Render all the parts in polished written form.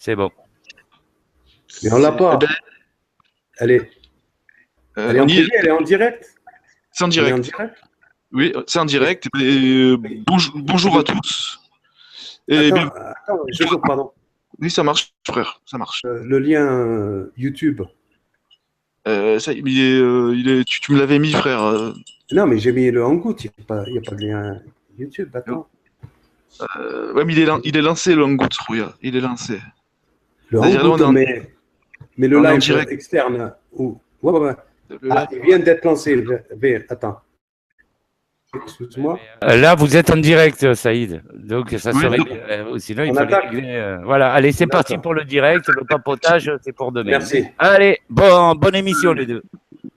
C'est bon. Mais on l'a pas. Ben, Elle est en privé, elle est en direct. C'est en Elle est en direct. direct. Oui, c'est en direct. Bonjour à tous. Et Attends, pardon. oui, ça marche, frère, ça marche. Le lien YouTube. Tu me l'avais mis, frère. Non, mais j'ai mis le Hangout. Il n'y a pas de lien YouTube. Attends. Ouais, mais il est lancé, le Hangout, Rouya. Il est lancé. Le C'est-à-dire, Hangout, mais le on est en live direct. externe. Ouais. Ah, il vient d'être lancé. Attends. Excuse-moi. Là, vous êtes en direct, Saïd. Donc, ça serait. Sinon, il On fallait attaque. régler. Voilà. Allez, c'est parti pour le direct. Le papotage, c'est pour demain. Merci. Allez, bonne émission, les deux.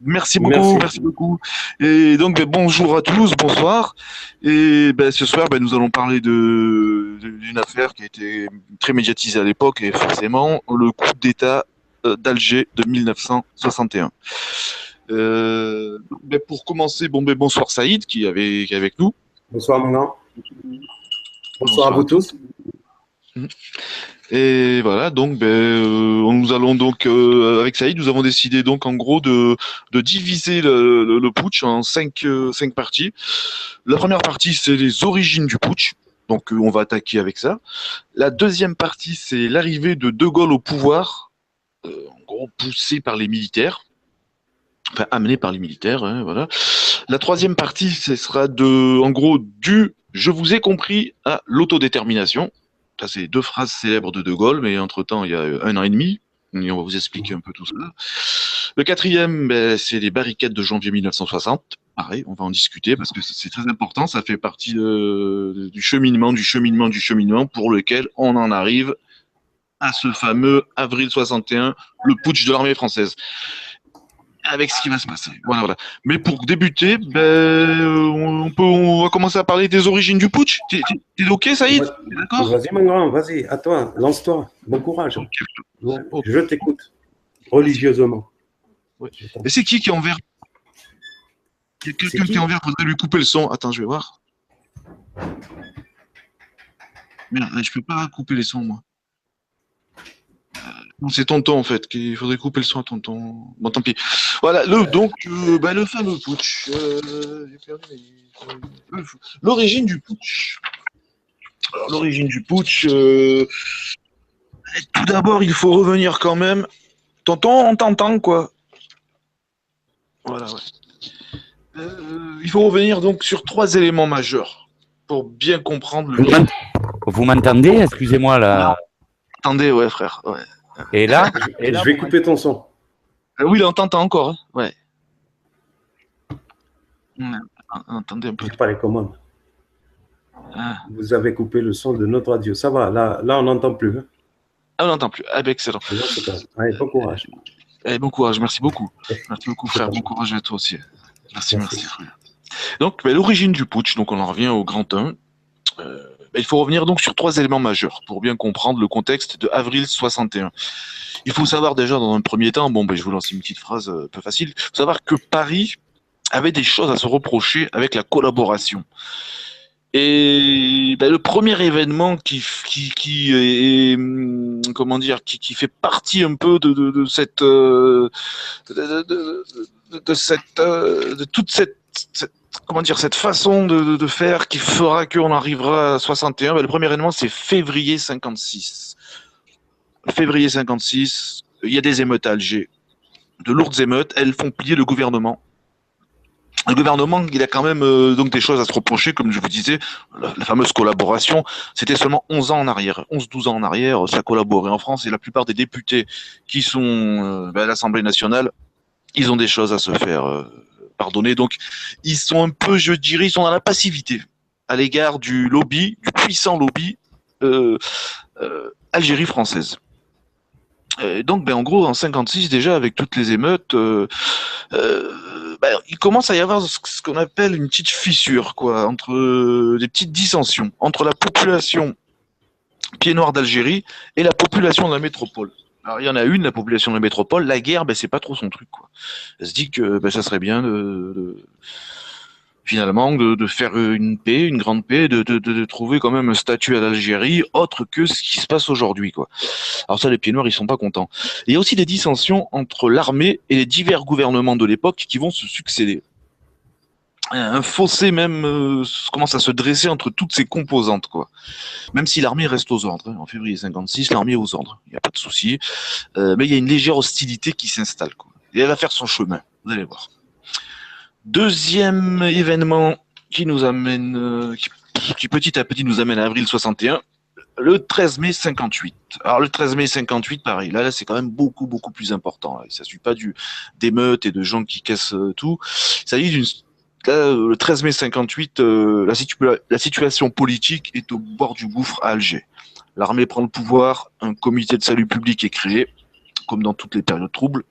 Merci beaucoup. Et donc, bonjour à tous, bonsoir. Et ce soir, nous allons parler d'une affaire qui a été très médiatisée à l'époque, et forcément, le coup d'État d'Alger de 1961. Pour commencer, bonsoir Saïd qui est avec nous. Bonsoir Manon. Bonsoir à vous tous. Et voilà, donc nous allons donc avec Saïd, nous avons décidé donc en gros de diviser le putsch en cinq parties. La première partie, c'est les origines du putsch. Donc on va attaquer avec ça. La deuxième partie, c'est l'arrivée de De Gaulle au pouvoir, en gros poussé par les militaires. Enfin, amené par les militaires, hein, voilà. La troisième partie, ce sera en gros, du « je vous ai compris » à l'autodétermination. Ça, c'est deux phrases célèbres de De Gaulle, mais entre-temps, il y a 1 an et demi, et on va vous expliquer un peu tout ça. Le quatrième, c'est les barricades de janvier 1960. Pareil, on va en discuter, parce que c'est très important, ça fait partie du cheminement, pour lequel on en arrive à ce fameux avril 61, le putsch de l'armée française. Avec ce qui va se passer. Voilà. Mais pour débuter, on va commencer à parler des origines du putsch. T'es OK, Saïd? D'accord? Vas-y, mon grand, vas-y, à toi, lance-toi. Bon courage. Okay. Je t'écoute, religieusement. Ouais. Et c'est qui est en vert? Il y a quelqu'un qui est en vert, faudrait lui couper le son. Attends, je vais voir. Merde, je peux pas couper les sons, moi. Non, c'est Tonton en fait, qu'il faudrait couper le son à Tonton. Bon, tant pis. Voilà, le fameux putsch. L'origine du putsch. Alors, l'origine du putsch. Tout d'abord, il faut revenir quand même. Tonton, on t'entend quoi? Voilà, ouais. Il faut revenir donc sur 3 éléments majeurs pour bien comprendre le. Vous m'entendez? Excusez-moi là. Attendez, ouais, frère. Ouais. Et là, je vais couper ton son. Oui, là, on t'entend encore. Hein. Ouais. Attendez un peu. Pas les commandes. Vous avez coupé le son de notre radio. Ça va, là on n'entend plus. Hein. Ah, on n'entend plus. Ah, excellent. Allez, bon courage. Bon courage, merci beaucoup. Merci beaucoup, frère. Bon courage à toi aussi. Merci, frère. Donc, l'origine du putsch, donc on en revient au grand 1. Il faut revenir donc sur 3 éléments majeurs pour bien comprendre le contexte de avril 61. Il faut savoir déjà dans un premier temps, je vous lance une petite phrase un peu facile, il faut savoir que Paris avait des choses à se reprocher avec la collaboration. Et le premier événement qui est qui fait partie un peu de toute cette façon de faire qui fera qu'on arrivera à 61. Le premier événement, c'est février 56. Février 56, il y a des émeutes à Alger. De lourdes émeutes, elles font plier le gouvernement. Le gouvernement, il a quand même donc des choses à se reprocher, comme je vous disais, la fameuse collaboration. C'était seulement 11 ans en arrière, 11-12 ans en arrière, ça collaborait en France, et la plupart des députés qui sont à l'Assemblée nationale, ils ont des choses à se faire pardonner. Donc, ils sont un peu, je dirais, ils sont dans la passivité à l'égard du lobby, du puissant lobby Algérie française. Donc, en gros, en 56, déjà, avec toutes les émeutes, il commence à y avoir ce qu'on appelle une petite fissure, quoi, entre des petites dissensions, entre la population pied noir d'Algérie et la population de la métropole. Alors, il y en a une, la population de la métropole, la guerre, c'est pas trop son truc, quoi. Elle se dit que ça serait bien de finalement, de faire une paix, une grande paix, de trouver quand même un statut à l'Algérie autre que ce qui se passe aujourd'hui, quoi. Alors ça, les Pieds Noirs, ils sont pas contents. Et il y a aussi des dissensions entre l'armée et les divers gouvernements de l'époque qui vont se succéder. Un fossé même commence à se dresser entre toutes ces composantes, quoi. Même si l'armée reste aux ordres. Hein. En février 56, l'armée est aux ordres. Il n'y a pas de souci. Mais il y a une légère hostilité qui s'installe, quoi. Et elle va faire son chemin. Vous allez voir. Deuxième événement qui nous amène, qui petit à petit nous amène à avril 61, le 13 mai 58. Alors le 13 mai 58, pareil, là c'est quand même beaucoup plus important. Là. Il ne s'agit pas d'émeutes et de gens qui cassent tout. Il s'agit le 13 mai 58, la situation politique est au bord du gouffre à Alger. L'armée prend le pouvoir, un comité de salut public est créé, comme dans toutes les périodes troubles,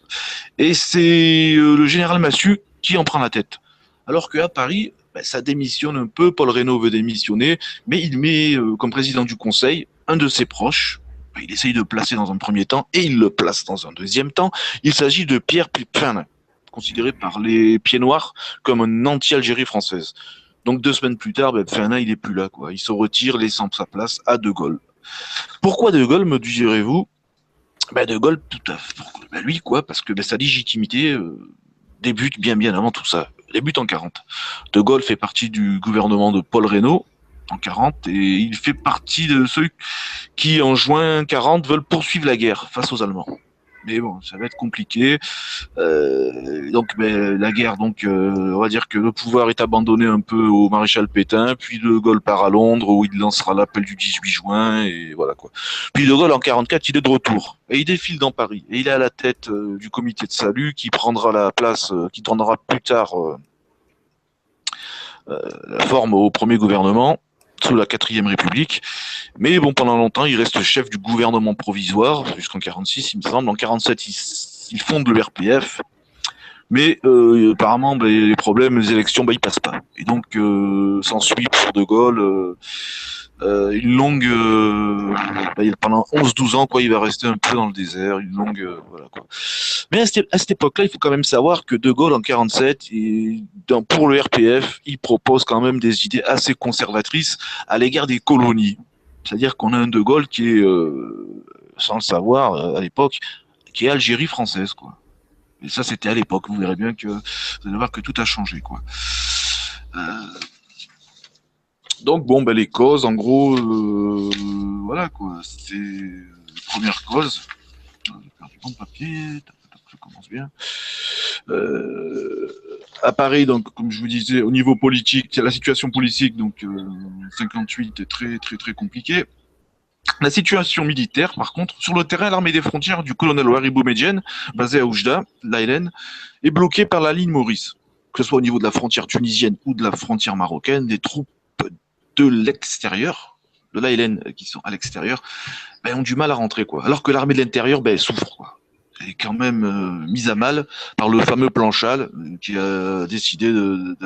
et c'est le général Massu qui en prend la tête. Alors qu'à Paris, ça démissionne un peu, Paul Reynaud veut démissionner, mais il met comme président du conseil un de ses proches, il essaye de placer dans un premier temps, et il le place dans un deuxième temps. Il s'agit de Pierre Pfenin, considéré par les Pieds Noirs comme un anti-Algérie française. Donc 2 semaines plus tard, Pfenin, il est plus là, quoi. Il se retire, laissant sa place à De Gaulle. Pourquoi De Gaulle, me direz-vous? De Gaulle, tout à fait, lui, quoi, parce que sa légitimité débute bien avant tout ça. Débute en 40. De Gaulle fait partie du gouvernement de Paul Reynaud en 40 et il fait partie de ceux qui, en juin 40, veulent poursuivre la guerre face aux Allemands. Mais bon, ça va être compliqué. La guerre, on va dire que le pouvoir est abandonné un peu au maréchal Pétain, puis De Gaulle part à Londres où il lancera l'appel du 18 juin et voilà quoi. Puis De Gaulle en 44, il est de retour et il défile dans Paris et il est à la tête du comité de salut qui prendra la place, qui donnera plus tard la forme au premier gouvernement sous la 4e République. Mais bon, pendant longtemps, il reste chef du gouvernement provisoire, jusqu'en 46, il me semble. En 47, il fonde le RPF. Mais apparemment, les problèmes, les élections, ils passent pas. Et donc, s'ensuit pour De Gaulle une longue... pendant 11-12 ans, quoi, il va rester un peu dans le désert, une longue... voilà, quoi. Mais à cette époque-là, il faut quand même savoir que De Gaulle, en 47, pour le RPF, il propose quand même des idées assez conservatrices à l'égard des colonies. C'est-à-dire qu'on a un De Gaulle qui est, sans le savoir, à l'époque, qui est Algérie française, quoi. Et ça, c'était à l'époque. Vous verrez bien que vous allez voir que tout a changé, quoi. Donc bon, les causes, en gros, voilà, quoi. C'est la première cause. J'ai perdu mon papier. Ça commence bien. À Paris, donc, comme je vous disais, au niveau politique, la situation politique, donc 58 est très compliquée. La situation militaire, par contre, sur le terrain, l'armée des frontières du colonel Ouaribou Medjen, basée à Oujda, l'Aïlen, est bloquée par la ligne Maurice. Que ce soit au niveau de la frontière tunisienne ou de la frontière marocaine, des troupes de l'extérieur, de l'Aïlen qui sont à l'extérieur, ont du mal à rentrer, quoi. Alors que l'armée de l'intérieur, elle souffre, quoi. Elle est quand même mise à mal par le fameux Planchal qui a décidé de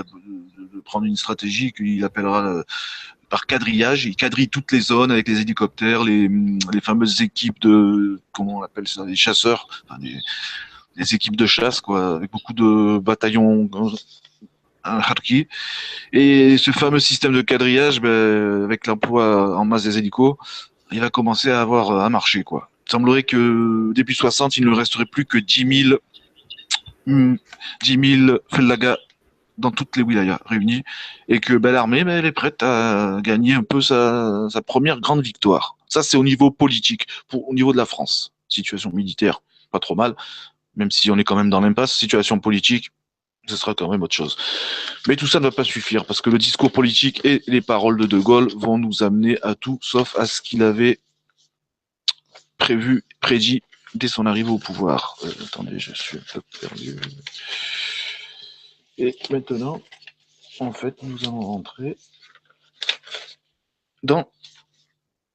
prendre une stratégie qu'il appellera par quadrillage. Il quadrille toutes les zones avec les hélicoptères, les fameuses équipes de, comment on appelle ça, des chasseurs, enfin, des équipes de chasse, quoi, avec beaucoup de bataillons Harki. Et ce fameux système de quadrillage, avec l'emploi en masse des hélicos, il va commencer à marcher, quoi. Il semblerait que début 60, il ne resterait plus que 10 000 fellagas dans toutes les wilayas réunies, et que l'armée elle est prête à gagner un peu sa première grande victoire. Ça, c'est au niveau politique. Au niveau de la France, situation militaire, pas trop mal, même si on est quand même dans l'impasse. Situation politique, ce sera quand même autre chose. Mais tout ça ne va pas suffire, parce que le discours politique et les paroles de Gaulle vont nous amener à tout, sauf à ce qu'il avait prédit dès son arrivée au pouvoir. Attendez, je suis un peu perdu. Et maintenant, en fait, nous allons rentrer dans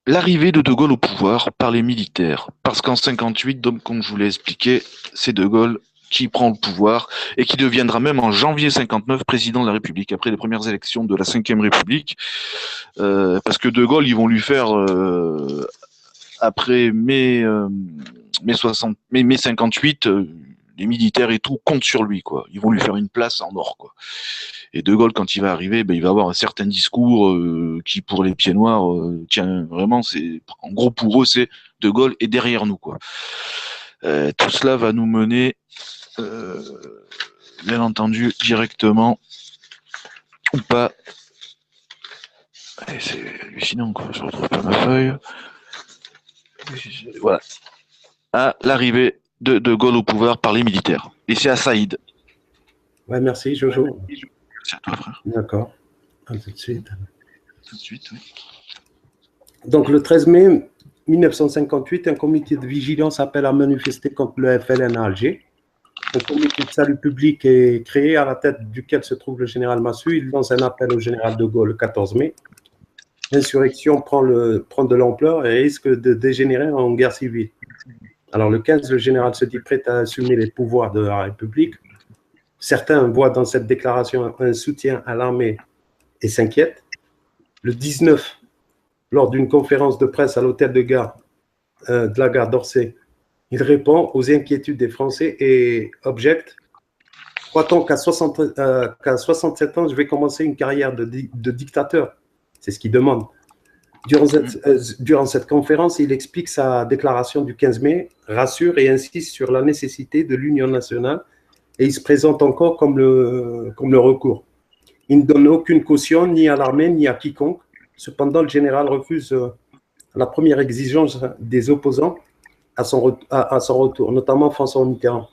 l'arrivée de Gaulle au pouvoir par les militaires. Parce qu'en 58, donc, comme je vous l'ai expliqué, c'est De Gaulle qui prend le pouvoir et qui deviendra même en janvier 59 président de la République, après les premières élections de la 5e République. Parce que De Gaulle, ils vont lui faire, après mai 58, les militaires et tout comptent sur lui, quoi. Ils vont lui faire une place en or, quoi. Et De Gaulle, quand il va arriver, ben, il va avoir un certain discours qui, pour les pieds noirs, tiens, vraiment, c'est, en gros, pour eux, c'est De Gaulle est derrière nous, quoi. Tout cela va nous mener, bien entendu, directement ou pas. Et c'est hallucinant, quoi. Je retrouve pas ma feuille. Voilà. À l'arrivée de Gaulle au pouvoir par les militaires. Et c'est à Saïd. Ouais, merci, Jojo. Merci à toi, frère. D'accord. À tout de suite. Tout de suite, oui. Donc, le 13 mai 1958, un comité de vigilance appelle à manifester contre le FLN à Alger. Un comité de salut public est créé, à la tête duquel se trouve le général Massu. Il lance un appel au général de Gaulle le 14 mai. L'insurrection prend de l'ampleur et risque de dégénérer en guerre civile. Alors, le 15, le général se dit prêt à assumer les pouvoirs de la République. Certains voient dans cette déclaration un soutien à l'armée et s'inquiètent. Le 19, lors d'une conférence de presse à l'hôtel de la gare d'Orsay, il répond aux inquiétudes des Français et objecte: croit-on qu'à 67 ans, je vais commencer une carrière de dictateur? C'est ce qu'il demande. Durant cette conférence, il explique sa déclaration du 15 mai, rassure et insiste sur la nécessité de l'union nationale, et il se présente encore comme le recours. Il ne donne aucune caution ni à l'armée ni à quiconque. Cependant, le général refuse la première exigence des opposants à son retour, notamment François Mitterrand,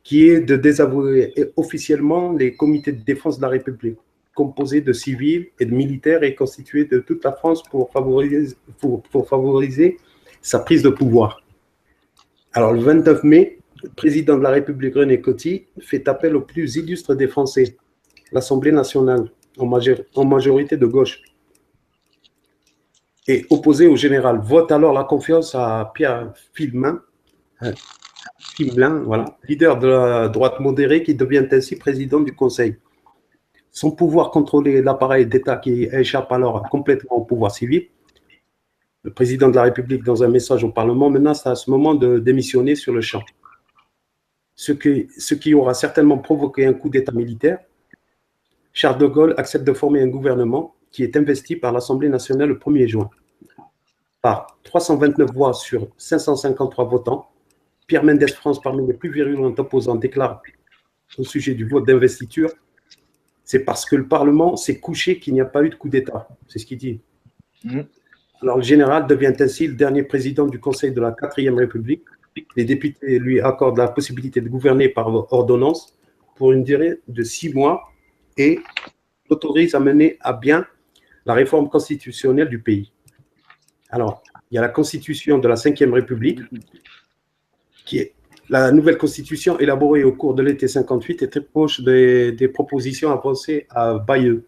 qui est de désavouer officiellement les comités de défense de la République, composés de civils et de militaires et constitués de toute la France pour favoriser sa prise de pouvoir. Alors, le 29 mai, le président de la République, René Coty, fait appel aux plus illustres des Français, l'Assemblée nationale, en majorité de gauche, et opposé au général. Vote alors la confiance à Pierre Fimelin, voilà, leader de la droite modérée, qui devient ainsi président du Conseil. Son pouvoir contrôler l'appareil d'État qui échappe alors complètement au pouvoir civil. Le président de la République, dans un message au Parlement, menace à ce moment de démissionner sur le champ. Ce qui aura certainement provoqué un coup d'État militaire. Charles de Gaulle accepte de former un gouvernement qui est investi par l'Assemblée nationale le 1er juin. Par 329 voix sur 553 votants, Pierre Mendès France, parmi les plus virulents opposants, déclare au sujet du vote d'investiture: c'est parce que le Parlement s'est couché qu'il n'y a pas eu de coup d'État. C'est ce qu'il dit. Alors, le général devient ainsi le dernier président du Conseil de la 4e République. Les députés lui accordent la possibilité de gouverner par ordonnance pour une durée de 6 mois et l'autorise à mener à bien la réforme constitutionnelle du pays. Alors, il y a la Constitution de la 5e République, qui est la nouvelle Constitution élaborée au cours de l'été 58 est très proche des propositions avancées à Bayeux.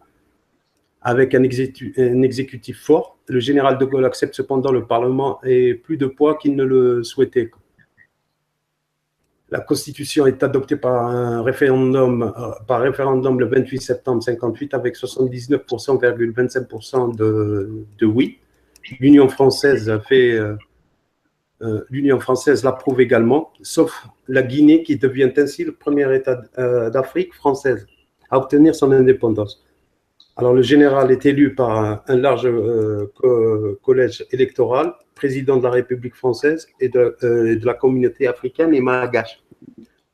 Avec un exécutif fort, le général de Gaulle accepte cependant le Parlement et plus de poids qu'il ne le souhaitait. La Constitution est adoptée par référendum le 28 septembre 58 avec 79,25% de oui. L'Union française l'approuve également, sauf la Guinée qui devient ainsi le premier État d'Afrique française à obtenir son indépendance. Alors, le général est élu par un large collège électoral, président de la République française et de la communauté africaine et malgache.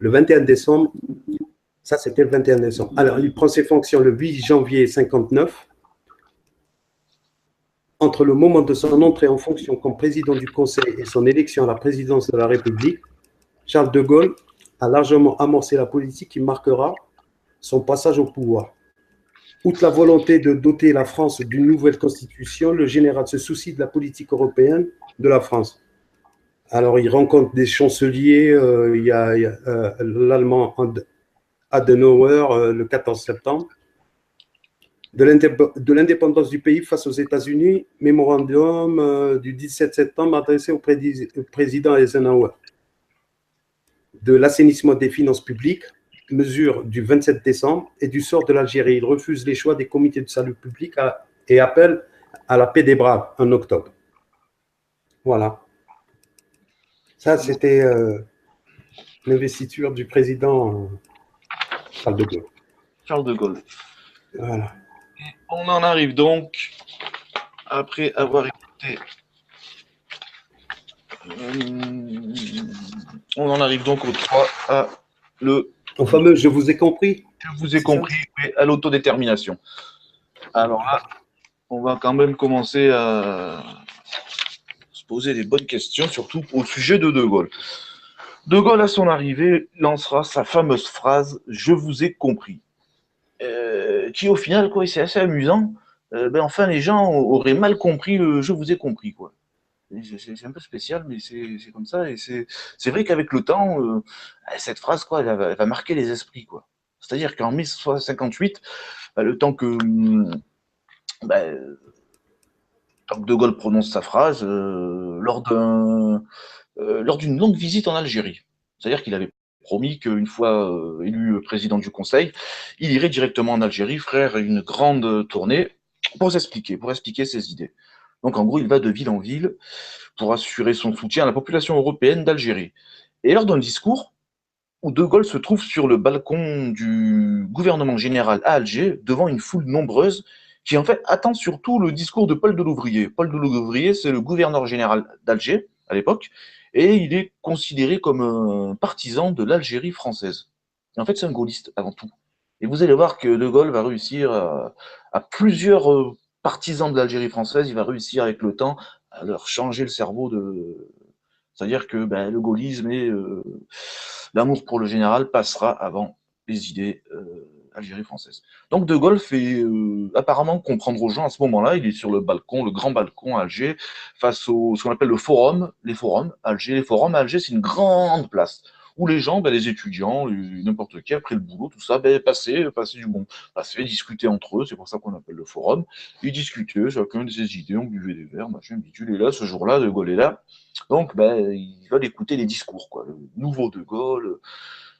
Le 21 décembre, ça c'était le 21 décembre. Alors, il prend ses fonctions le 8 janvier 59. Entre le moment de son entrée en fonction comme président du Conseil et son élection à la présidence de la République, Charles de Gaulle a largement amorcé la politique qui marquera son passage au pouvoir. Outre la volonté de doter la France d'une nouvelle constitution, le général se soucie de la politique européenne de la France. Alors, il rencontre des chanceliers, il y a l'allemand Adenauer le 14 septembre. De l'indépendance du pays face aux États-Unis, mémorandum du 17 septembre adressé au président Eisenhower. De l'assainissement des finances publiques, mesure du 27 décembre, et du sort de l'Algérie. Il refuse les choix des comités de salut public et appelle à la paix des braves en octobre. Voilà. Ça, c'était l'investiture du président Charles de Gaulle. Charles de Gaulle. Voilà. On en arrive donc, après avoir écouté... on en arrive donc au 3 à le... Au fameux « je vous ai compris ». Je vous ai compris, oui, à l'autodétermination. Alors là, on va quand même commencer à se poser des bonnes questions, surtout au sujet de Gaulle. De Gaulle, à son arrivée, lancera sa fameuse phrase « je vous ai compris ». Qui au final, quoi, c'est assez amusant. Enfin, les gens auraient mal compris le « je vous ai compris », quoi. C'est un peu spécial, mais c'est comme ça. Et c'est vrai qu'avec le temps, cette phrase, quoi, elle va marquer les esprits, quoi. C'est-à-dire qu'en 1958, le temps que De Gaulle prononce sa phrase, lors d'une longue visite en Algérie. C'est-à-dire qu'il avait promis qu'une fois élu président du Conseil, il irait directement en Algérie faire une grande tournée pour expliquer ses idées. Donc en gros, il va de ville en ville pour assurer son soutien à la population européenne d'Algérie. Et lors d'un discours, où De Gaulle se trouve sur le balcon du gouvernement général à Alger, devant une foule nombreuse qui en fait attend surtout le discours de Paul Delouvrier. Paul Delouvrier, c'est le gouverneur général d'Alger à l'époque, et il est considéré comme un partisan de l'Algérie française. Et en fait, c'est un gaulliste avant tout. Et vous allez voir que De Gaulle va réussir à plusieurs partisans de l'Algérie française, il va réussir avec le temps à leur changer le cerveau de... C'est-à-dire que le gaullisme et l'amour pour le général passera avant les idées Algérie française. Donc De Gaulle fait apparemment comprendre aux gens à ce moment-là, il est sur le balcon, le grand balcon à Alger, face au ce qu'on appelle le forum, les forums Alger. Les forums à Alger, c'est une grande place où les gens, les étudiants, n'importe qui, après le boulot, tout ça, passaient du bon, passaient, discutaient entre eux, c'est pour ça qu'on appelle le forum. Ils discutaient, chacun de ses idées, on buvait des verres, machin, bidule, et là, ce jour-là, De Gaulle est là. Donc, ils veulent écouter les discours, quoi. Le nouveau De Gaulle.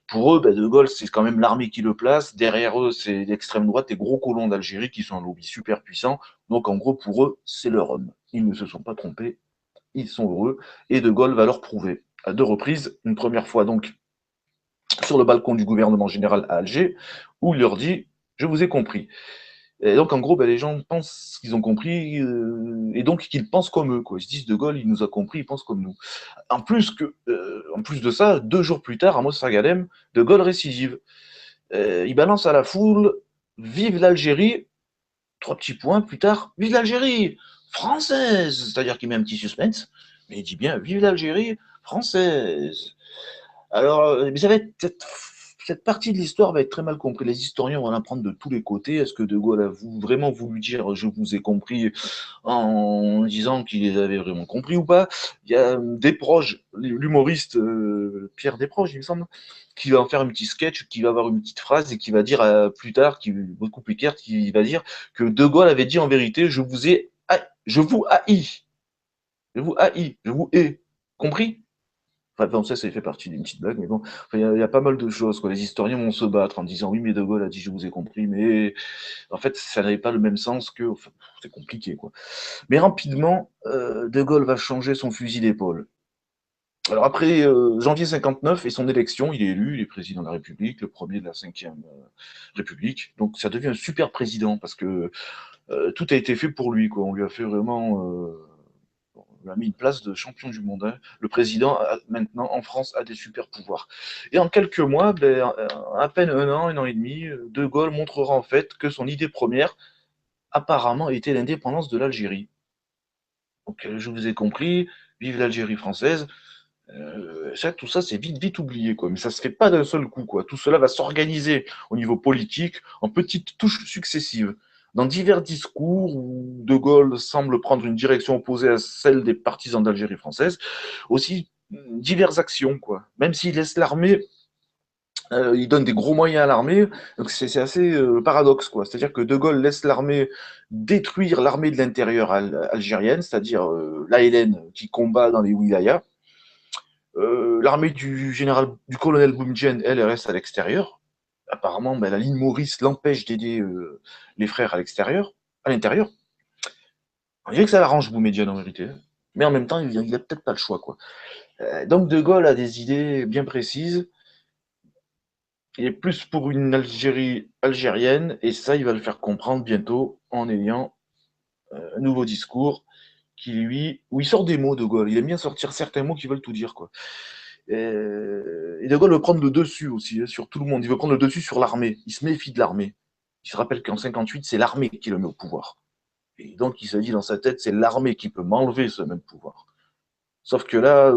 Pour eux, De Gaulle, c'est quand même l'armée qui le place. Derrière eux, c'est l'extrême droite, les gros colons d'Algérie qui sont un lobby super puissant. Donc, en gros, pour eux, c'est leur homme. Ils ne se sont pas trompés. Ils sont heureux. Et De Gaulle va leur prouver à 2 reprises. Une première fois, donc, sur le balcon du gouvernement général à Alger, où il leur dit « Je vous ai compris ». Et donc, en gros, les gens pensent qu'ils ont compris, et donc qu'ils pensent comme eux, quoi. Ils se disent, De Gaulle, il nous a compris, il pense comme nous. En plus de ça, 2 jours plus tard, à Mossagadem, De Gaulle récidive. Il balance à la foule, vive l'Algérie, 3 petits points plus tard, vive l'Algérie française, c'est-à-dire qu'il met un petit suspense, mais il dit bien, vive l'Algérie française. Alors, mais ça va être cette partie de l'histoire va être très mal comprise. Les historiens vont la prendre de tous les côtés. Est-ce que De Gaulle a vraiment voulu dire je vous ai compris en disant qu'il les avait vraiment compris ou pas? Il y a Desproges, l'humoriste Pierre Desproges, il me semble, qui va en faire un petit sketch, qui va avoir une petite phrase et qui va dire plus tard, beaucoup plus clair, qui va dire que De Gaulle avait dit en vérité je vous hais, je vous haïs, je vous hais, compris? Enfin, bon, ça fait partie d'une petite blague, mais bon, il y a pas mal de choses, quoi. Les historiens vont se battre en disant oui, mais De Gaulle a dit je vous ai compris, mais en fait, ça n'avait pas le même sens que. Enfin, c'est compliqué, quoi. Mais rapidement, De Gaulle va changer son fusil d'épaule. Alors après janvier 59 et son élection, il est élu, il est président de la République, le premier de la 5e République. Donc ça devient un super président parce que tout a été fait pour lui, quoi. On lui a fait vraiment. On a mis une place de champion du monde. Hein. Le président, maintenant, en France, a des super pouvoirs. Et en quelques mois, à peine un an et demi, De Gaulle montrera en fait que son idée première, apparemment, était l'indépendance de l'Algérie. Donc, je vous ai compris, vive l'Algérie française. Tout ça, c'est vite oublié, quoi. Mais ça se fait pas d'un seul coup, quoi. Tout cela va s'organiser au niveau politique en petites touches successives. Dans divers discours où De Gaulle semble prendre une direction opposée à celle des partisans d'Algérie française, aussi diverses actions, quoi. Même s'il laisse l'armée, il donne des gros moyens à l'armée, donc c'est assez paradoxe, quoi. C'est-à-dire que De Gaulle laisse l'armée détruire l'armée de l'intérieur algérienne, c'est-à-dire l'ALN qui combat dans les wilayas. L'armée du colonel Boumedienne, elle reste à l'extérieur. Apparemment, la ligne Maurice l'empêche d'aider les frères à l'intérieur. On dirait que ça l'arrange Boumedienne en vérité, mais en même temps, il a peut-être pas le choix, quoi. Donc De Gaulle a des idées bien précises. Il est plus pour une Algérie algérienne, et ça, il va le faire comprendre bientôt en ayant un nouveau discours où il sort des mots, De Gaulle. Il aime bien sortir certains mots qui veulent tout dire, quoi. Et De Gaulle veut prendre le dessus aussi, hein, sur tout le monde. Il veut prendre le dessus sur l'armée. Il se méfie de l'armée. Il se rappelle qu'en 58, c'est l'armée qui le met au pouvoir. Et donc, il se dit dans sa tête, c'est l'armée qui peut m'enlever ce même pouvoir. Sauf que là,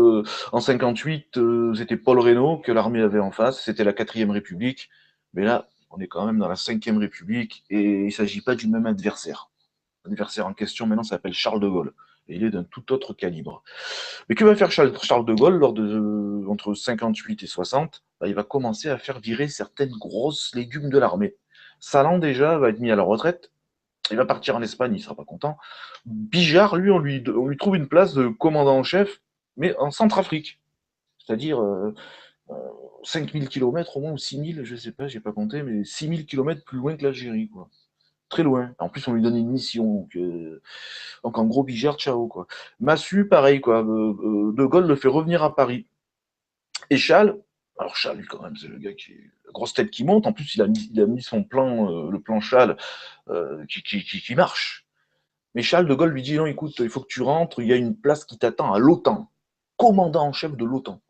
en 58, c'était Paul Reynaud que l'armée avait en face, c'était la 4e République. Mais là, on est quand même dans la 5e République et il ne s'agit pas du même adversaire. L'adversaire en question maintenant s'appelle Charles de Gaulle. Et il est d'un tout autre calibre. Mais que va faire Charles de Gaulle entre 58 et 60? Il va commencer à faire virer certaines grosses légumes de l'armée. Salan, déjà, va être mis à la retraite. Il va partir en Espagne, il ne sera pas content. Bijard, lui, on lui trouve une place de commandant en chef, mais en Centrafrique. C'est-à-dire 5000 km au moins, ou 6000, je ne sais pas, je n'ai pas compté, mais 6000 km plus loin que l'Algérie, quoi. Très loin. En plus, on lui donne une mission. Donc en gros, Bijard, ciao, quoi. Massu, pareil, quoi. De Gaulle le fait revenir à Paris. Et alors Chal, lui, quand même, c'est le gars qui est la grosse tête qui monte. En plus, il a mis son plan, le plan Chal, qui marche. Mais Charles de Gaulle lui dit non, écoute, il faut que tu rentres, il y a une place qui t'attend à l'OTAN, commandant en chef de l'OTAN.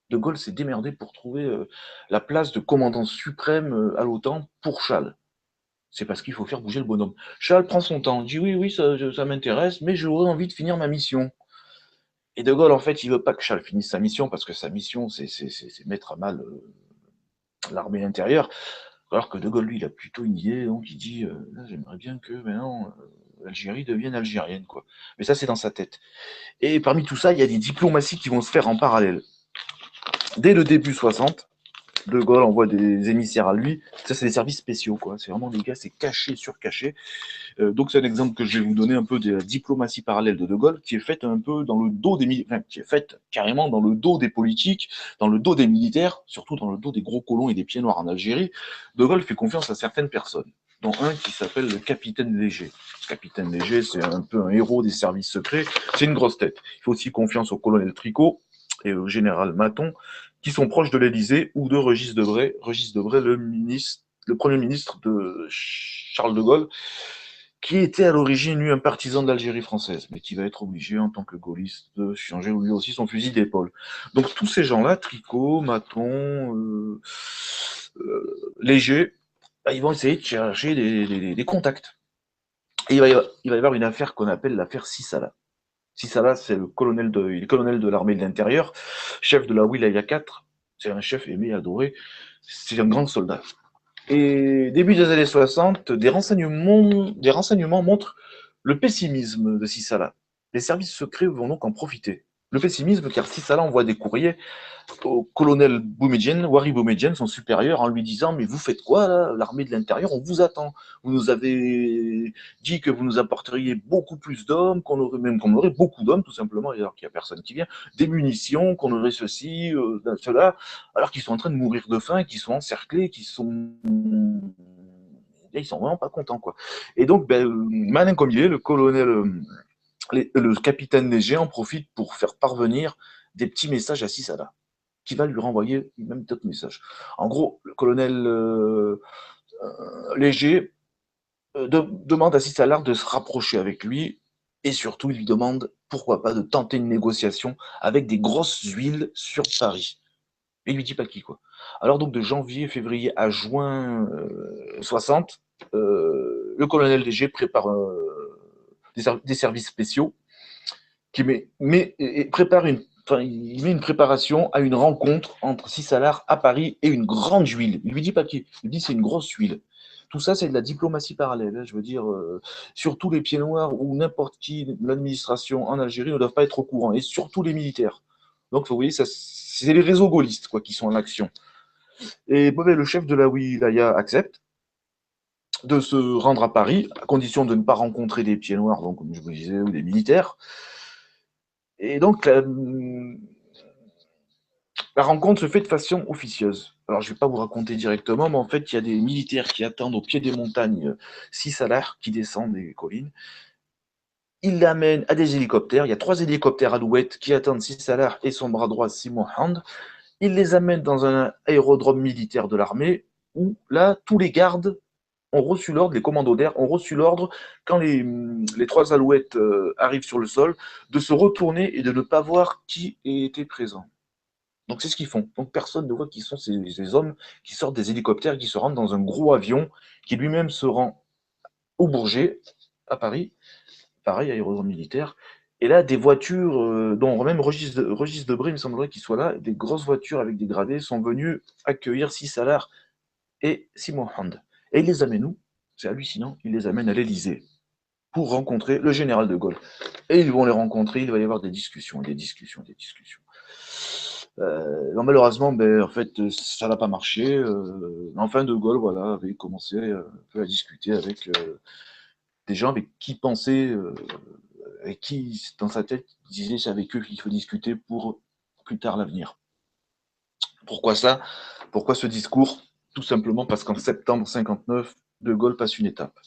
De Gaulle s'est démerdé pour trouver la place de commandant suprême à l'OTAN pour Charles. C'est parce qu'il faut faire bouger le bonhomme. Charles prend son temps, dit oui, ça m'intéresse, mais j'aurais envie de finir ma mission. Et De Gaulle, en fait, il veut pas que Charles finisse sa mission, parce que sa mission, c'est mettre à mal l'armée intérieure. Alors que De Gaulle, lui, il a plutôt une idée, donc il dit j'aimerais bien que maintenant l'Algérie devienne algérienne, quoi. Mais ça, c'est dans sa tête. Et parmi tout ça, il y a des diplomaties qui vont se faire en parallèle. Dès le début 60, De Gaulle envoie des émissaires à lui. Ça, c'est des services spéciaux, quoi. C'est vraiment des gars, c'est caché sur caché. Donc, c'est un exemple que je vais vous donner un peu de la diplomatie parallèle de Gaulle, qui est faite un peu dans le dos qui est faite carrément dans le dos des politiques, dans le dos des militaires, surtout dans le dos des gros colons et des pieds noirs en Algérie. De Gaulle fait confiance à certaines personnes, dont un qui s'appelle le capitaine Léger. Le capitaine Léger, c'est un peu un héros des services secrets. C'est une grosse tête. Il faut aussi confiance au colonel Tricot et au général Maton, qui sont proches de l'Élysée ou de Régis Debray. Régis Debray, le premier ministre de Charles de Gaulle, qui était à l'origine, lui, un partisan de l'Algérie française, mais qui va être obligé, en tant que gaulliste, de changer lui aussi son fusil d'épaule. Donc tous ces gens-là, Tricot, Maton, Léger, ils vont essayer de chercher des contacts. Et il va y avoir une affaire qu'on appelle l'affaire Sissala. Sissala, c'est il est colonel de l'armée de l'intérieur, chef de la Wilaya 4, c'est un chef aimé et adoré, c'est un grand soldat. Et début des années 60, des renseignements montrent le pessimisme de Sissala. Les services secrets vont donc en profiter. Le pessimisme, car Sissala envoie des courriers au colonel Boumedienne, Wari Boumedienne, son supérieur, en lui disant « Mais vous faites quoi, là? L'armée de l'intérieur, on vous attend. Vous nous avez dit que vous nous apporteriez beaucoup plus d'hommes, qu'on aurait beaucoup d'hommes, tout simplement, alors qu'il n'y a personne qui vient, des munitions, qu'on aurait ceci, cela, alors qu'ils sont en train de mourir de faim, qu'ils sont encerclés, ils sont vraiment pas contents, quoi. » Et donc, malin comme il est, le capitaine Léger en profite pour faire parvenir des petits messages à Sissala, qui va lui renvoyer même d'autres messages. En gros, le colonel Léger demande à Sissala de se rapprocher avec lui, et surtout, il lui demande, pourquoi pas, de tenter une négociation avec des grosses huiles sur Paris. Et il lui dit pas qui, quoi. Alors donc, de janvier, février à juin 60, le colonel Léger prépare des services spéciaux prépare il met une préparation à une rencontre entre Sissalar à Paris et une grande huile. Il lui dit pas qui, il lui dit c'est une grosse huile. Tout ça, c'est de la diplomatie parallèle. Hein, je veux dire, surtout les pieds noirs ou n'importe qui, l'administration en Algérie ne doivent pas être au courant, et surtout les militaires. Donc, vous voyez, c'est les réseaux gaullistes quoi, qui sont en action. Et le chef de la wilaya accepte de se rendre à Paris, à condition de ne pas rencontrer des pieds noirs, donc, comme je vous disais, ou des militaires. Et donc, la rencontre se fait de façon officieuse. Alors, je ne vais pas vous raconter directement, mais en fait, il y a des militaires qui attendent au pied des montagnes Sissalar, qui descendent des collines. Ils l'amènent à des hélicoptères. Il y a 3 hélicoptères Alouette qui attendent Sissalar et son bras droit Simon Hand. il les amène dans un aérodrome militaire de l'armée où là, tous les gardes ont reçu l'ordre, les commandos d'air ont reçu l'ordre, quand les 3 alouettes arrivent sur le sol, de se retourner et de ne pas voir qui était présent. Donc c'est ce qu'ils font. Donc personne ne voit qui sont ces hommes qui sortent des hélicoptères, qui se rendent dans un gros avion, qui lui-même se rend au Bourget, à Paris, pareil, aérodrome militaire. Et là, des voitures, dont même Régis Debray, il me semblerait qu'il soit là, des grosses voitures avec des gradés, sont venues accueillir Si Salah et Simon Hand. Et il les amène où? C'est hallucinant, il les amène à l'Élysée pour rencontrer le général de Gaulle. Et ils vont les rencontrer, il va y avoir des discussions. Non, malheureusement, en fait, ça n'a pas marché. Enfin, de Gaulle, voilà, avait commencé un peu à discuter avec des gens avec qui pensait, et qui, dans sa tête, disait c'est avec eux qu'il faut discuter pour plus tard l'avenir. Pourquoi ça? Pourquoi ce discours? Tout simplement parce qu'en septembre 59, De Gaulle passe une étape.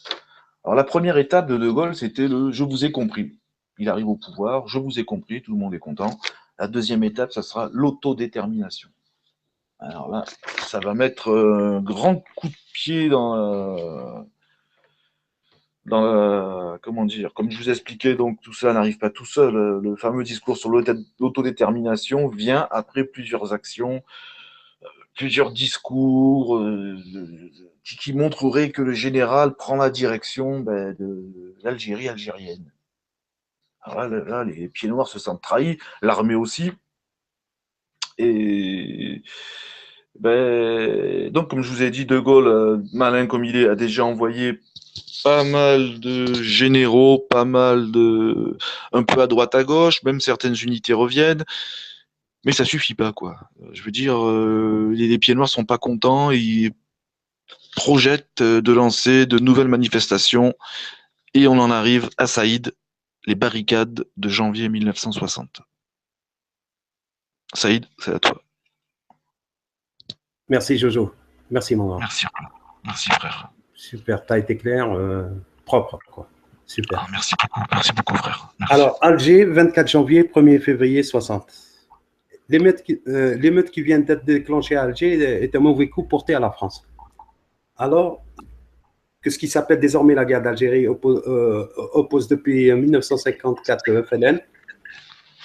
Alors la première étape de Gaulle, c'était le « je vous ai compris ». Il arrive au pouvoir, je vous ai compris, tout le monde est content. La deuxième étape, ça sera l'autodétermination. Alors là, ça va mettre un grand coup de pied comment dire, comme je vous expliquais, donc tout ça n'arrive pas tout seul. Le fameux discours sur l'autodétermination vient après plusieurs actions, plusieurs discours qui montreraient que le général prend la direction de l'Algérie algérienne. Alors là, les pieds noirs se sentent trahis, l'armée aussi. Et donc, comme je vous ai dit, De Gaulle, malin comme il est, a déjà envoyé pas mal de généraux, un peu à droite à gauche, même certaines unités reviennent, mais ça suffit pas, quoi. Je veux dire, les pieds noirs sont pas contents, ils projettent de lancer de nouvelles manifestations, et on en arrive à Saïd, les barricades de janvier 1960. Saïd, c'est à toi. Merci Jojo. Merci mon grand. Merci frère. Super, tu as été clair, propre, quoi. Super. Ah, merci beaucoup frère. Merci. Alors, Alger, 24 janvier, 1er février 60. L'émeute qui vient d'être déclenchée à Alger est un mauvais coup porté à la France. Alors que ce qui s'appelle désormais la guerre d'Algérie oppose depuis 1954 le FLN,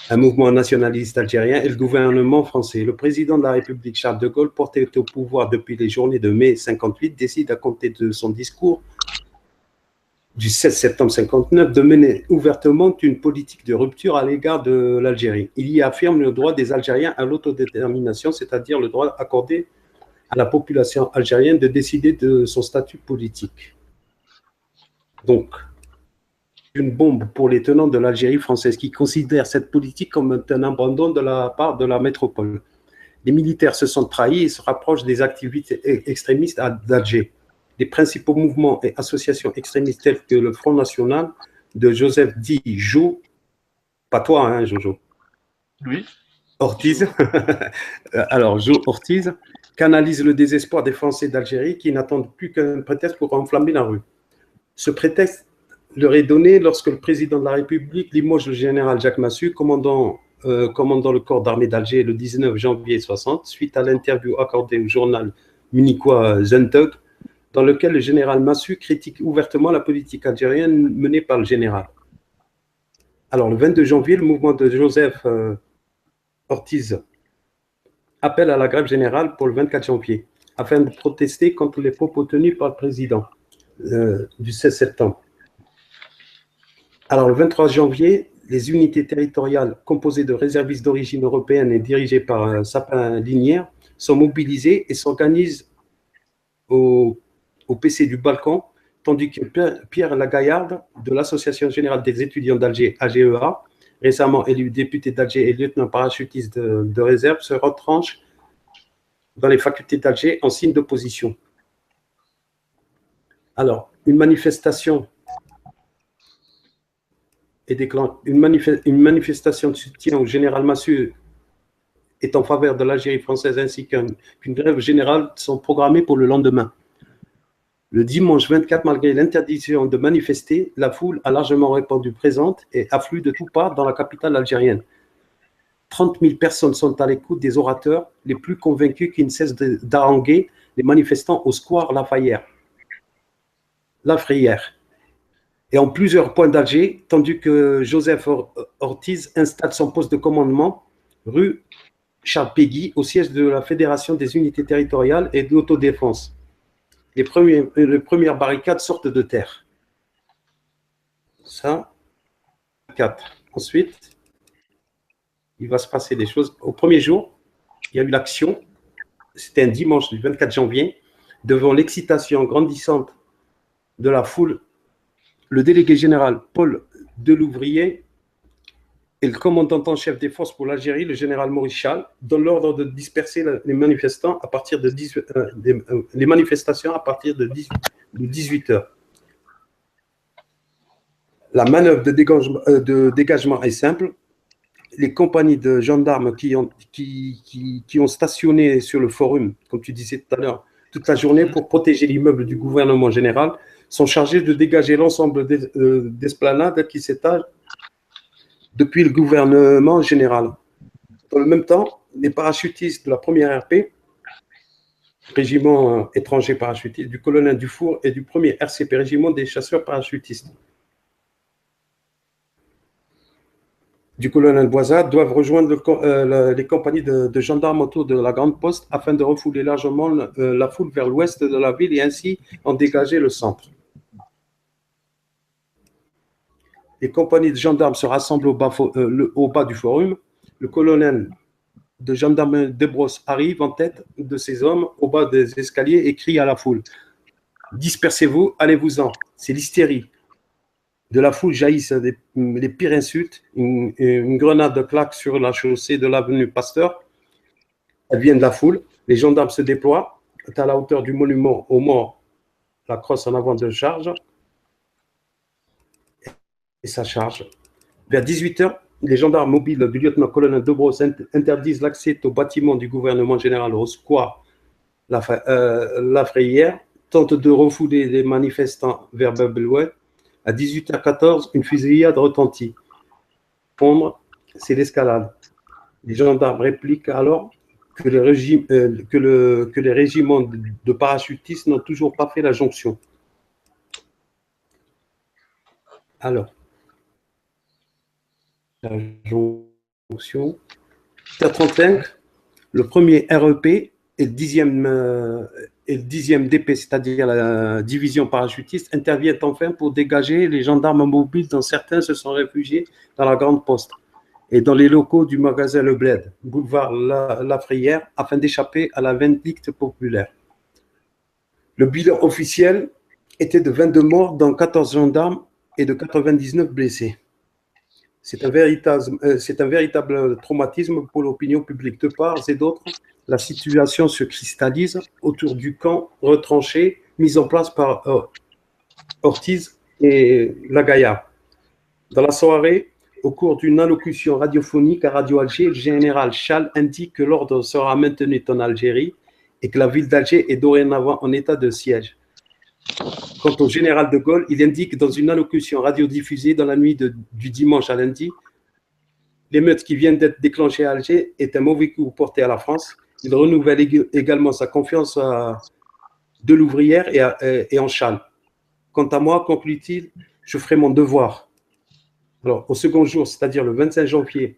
un mouvement nationaliste algérien, et le gouvernement français. Le président de la République, Charles de Gaulle, porté au pouvoir depuis les journées de mai 58, décide à compter de son discours du 16 septembre 59 de mener ouvertement une politique de rupture à l'égard de l'Algérie. Il y affirme le droit des Algériens à l'autodétermination, c'est-à-dire le droit accordé à la population algérienne de décider de son statut politique. Donc, une bombe pour les tenants de l'Algérie française qui considèrent cette politique comme un abandon de la part de la métropole. Les militaires se sont trahis et se rapprochent des activités extrémistes d'Alger. Les principaux mouvements et associations extrémistes tels que le Front National de Joseph Di Jo, pas toi, hein, Jojo. Oui. Ortiz, alors Jo Ortiz, canalise le désespoir des Français d'Algérie qui n'attendent plus qu'un prétexte pour enflammer la rue. Ce prétexte leur est donné lorsque le président de la République limoge le général Jacques Massu, commandant le corps d'armée d'Alger le 19 janvier 60, suite à l'interview accordée au journal munichois Zentug, dans lequel le général Massu critique ouvertement la politique algérienne menée par le général. Alors, le 22 janvier, le mouvement de Joseph Ortiz appelle à la grève générale pour le 24 janvier, afin de protester contre les propos tenus par le président du 16 septembre. Alors, le 23 janvier, les unités territoriales composées de réservistes d'origine européenne et dirigées par Sapin Linière sont mobilisées et s'organisent au PC du Balkon, tandis que Pierre Lagaillarde, de l'Association générale des étudiants d'Alger, AGEA, récemment élu député d'Alger et lieutenant parachutiste de réserve, se retranche dans les facultés d'Alger en signe d'opposition. Alors, une manifestation de soutien au général Massu est en faveur de l'Algérie française ainsi qu'une grève générale sont programmées pour le lendemain. Le dimanche 24, malgré l'interdiction de manifester, la foule a largement répondu présente et afflue de toutes parts dans la capitale algérienne. 30 000 personnes sont à l'écoute des orateurs les plus convaincus qui ne cessent d'haranguer les manifestants au square Lafrayère et en plusieurs points d'Alger, tandis que Joseph Ortiz installe son poste de commandement rue Charles Péguy au siège de la Fédération des unités territoriales et de l'autodéfense. Les premières barricades sortent de terre. Ça, 4. Ensuite, il va se passer des choses. Au premier jour, il y a eu l'action. C'était un dimanche du 24 janvier. Devant l'excitation grandissante de la foule, le délégué général Paul Delouvrier et le commandant en chef des forces pour l'Algérie, le général Maurice Chal, donnent l'ordre de disperser les manifestants à partir de les manifestations à partir de 18 h. La manœuvre de dégagement est simple. Les compagnies de gendarmes qui ont stationné sur le forum, comme tu disais tout à l'heure, toute la journée pour protéger l'immeuble du gouvernement général, sont chargées de dégager l'ensemble d'esplanades qui s'étagent depuis le gouvernement général. Dans le même temps, les parachutistes de la première RP, régiment étranger parachutiste, du colonel Dufour et du premier RCP, régiment des chasseurs parachutistes, du colonel Boisat, doivent rejoindre les compagnies de gendarmes autour de la Grande Poste afin de refouler largement la foule vers l'ouest de la ville et ainsi en dégager le centre. Les compagnies de gendarmes se rassemblent au bas du forum. Le colonel de gendarmerie Desbrosses arrive en tête de ses hommes au bas des escaliers et crie à la foule : « Dispersez-vous, allez-vous-en ». C'est l'hystérie. De la foule jaillissent les pires insultes. Une grenade claque sur la chaussée de l'avenue Pasteur. Elle vient de la foule. Les gendarmes se déploient à la hauteur du monument aux morts. La crosse en avant de charge. Et ça charge. Vers 18 h, les gendarmes mobiles du lieutenant-colonel Desbrosses interdisent l'accès au bâtiment du gouvernement général au square Lafrayère, tentent de refouler les manifestants vers Babelwed. À 18 h 14, une fusillade retentit. Fondre, c'est l'escalade. Les gendarmes répliquent alors que les régiments de parachutistes n'ont toujours pas fait la jonction. Alors, la jonction. 35, le premier REP et le 10e DP, c'est-à-dire la division parachutiste, interviennent enfin pour dégager les gendarmes mobiles dont certains se sont réfugiés dans la Grande Poste et dans les locaux du magasin Le Bled, boulevard Lafrayère, afin d'échapper à la vindicte populaire. Le bilan officiel était de 22 morts, dont 14 gendarmes et de 99 blessés. C'est un véritable traumatisme pour l'opinion publique. De part et d'autre, la situation se cristallise autour du camp retranché mis en place par Ortiz et Lagaya. Dans la soirée, au cours d'une allocution radiophonique à Radio Alger, le général Chal indique que l'ordre sera maintenu en Algérie et que la ville d'Alger est dorénavant en état de siège. Quant au général de Gaulle, il indique dans une allocution radiodiffusée dans la nuit du dimanche à lundi, l'émeute qui vient d'être déclenchée à Alger est un mauvais coup porté à la France. Il renouvelle également sa confiance à Delouvrière et en Chal. Quant à moi, conclut-il, je ferai mon devoir. Alors, au second jour, c'est-à-dire le 25 janvier,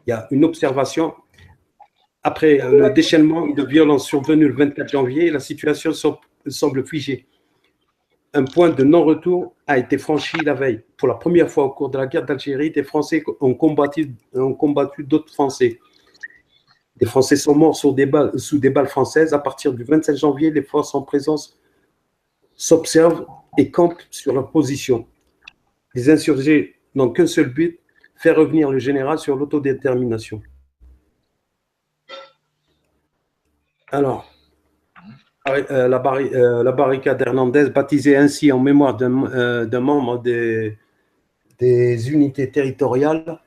il y a une observation. Après le déchaînement de violence survenu le 24 janvier, la situation semble figée. Un point de non-retour a été franchi la veille. Pour la première fois au cours de la guerre d'Algérie, des Français ont combattu d'autres Français. Les Français sont morts sous des balles françaises. À partir du 25 janvier, les forces en présence s'observent et campent sur leur position. Les insurgés n'ont qu'un seul but, faire revenir le général sur l'autodétermination. Alors, la barricade Hernandez, baptisée ainsi en mémoire d'un membre des unités territoriales,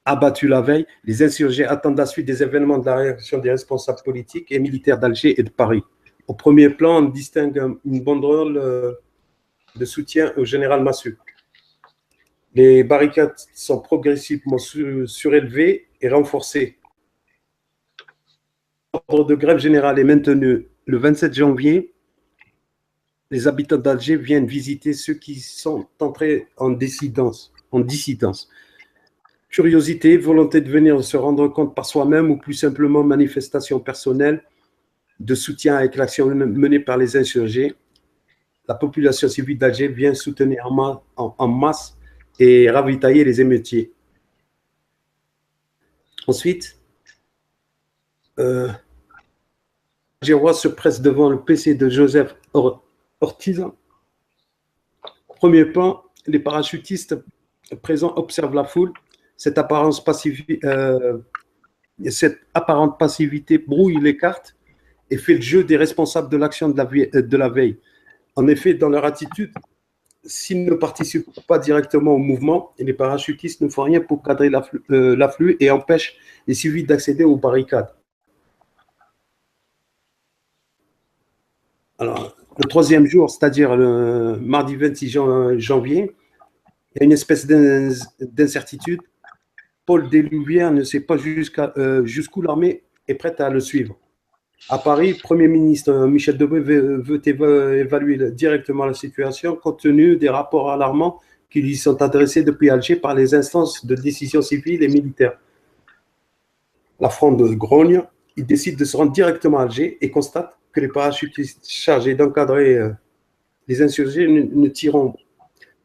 abattu la veille. Les insurgés attendent la suite des événements de la réaction des responsables politiques et militaires d'Alger et de Paris. Au premier plan, on distingue une banderole de soutien au général Massu. Les barricades sont progressivement surélevées et renforcées. L'ordre de grève générale est maintenu. Le 27 janvier, les habitants d'Alger viennent visiter ceux qui sont entrés en dissidence. Curiosité, volonté de venir se rendre compte par soi-même ou plus simplement manifestation personnelle de soutien avec l'action menée par les insurgés. La population civile d'Alger vient soutenir en masse et ravitailler les émeutiers. Ensuite, Algérois se presse devant le PC de Joseph Ortiz. Premier plan, les parachutistes présents observent la foule. Cette apparente passivité brouille les cartes et fait le jeu des responsables de l'action de la veille. En effet, dans leur attitude, s'ils ne participent pas directement au mouvement, les parachutistes ne font rien pour cadrer l'afflux et empêchent les civils d'accéder aux barricades. Alors, le troisième jour, c'est-à-dire le mardi 26 janvier, il y a une espèce d'incertitude. Paul Delouvière ne sait pas jusqu'où l'armée est prête à le suivre. À Paris, le Premier ministre Michel Debré veut évaluer directement la situation compte tenu des rapports alarmants qui lui sont adressés depuis Alger par les instances de décision civile et militaire. La fronde grogne, il décide de se rendre directement à Alger et constate que les parachutistes chargés d'encadrer les insurgés ne tireront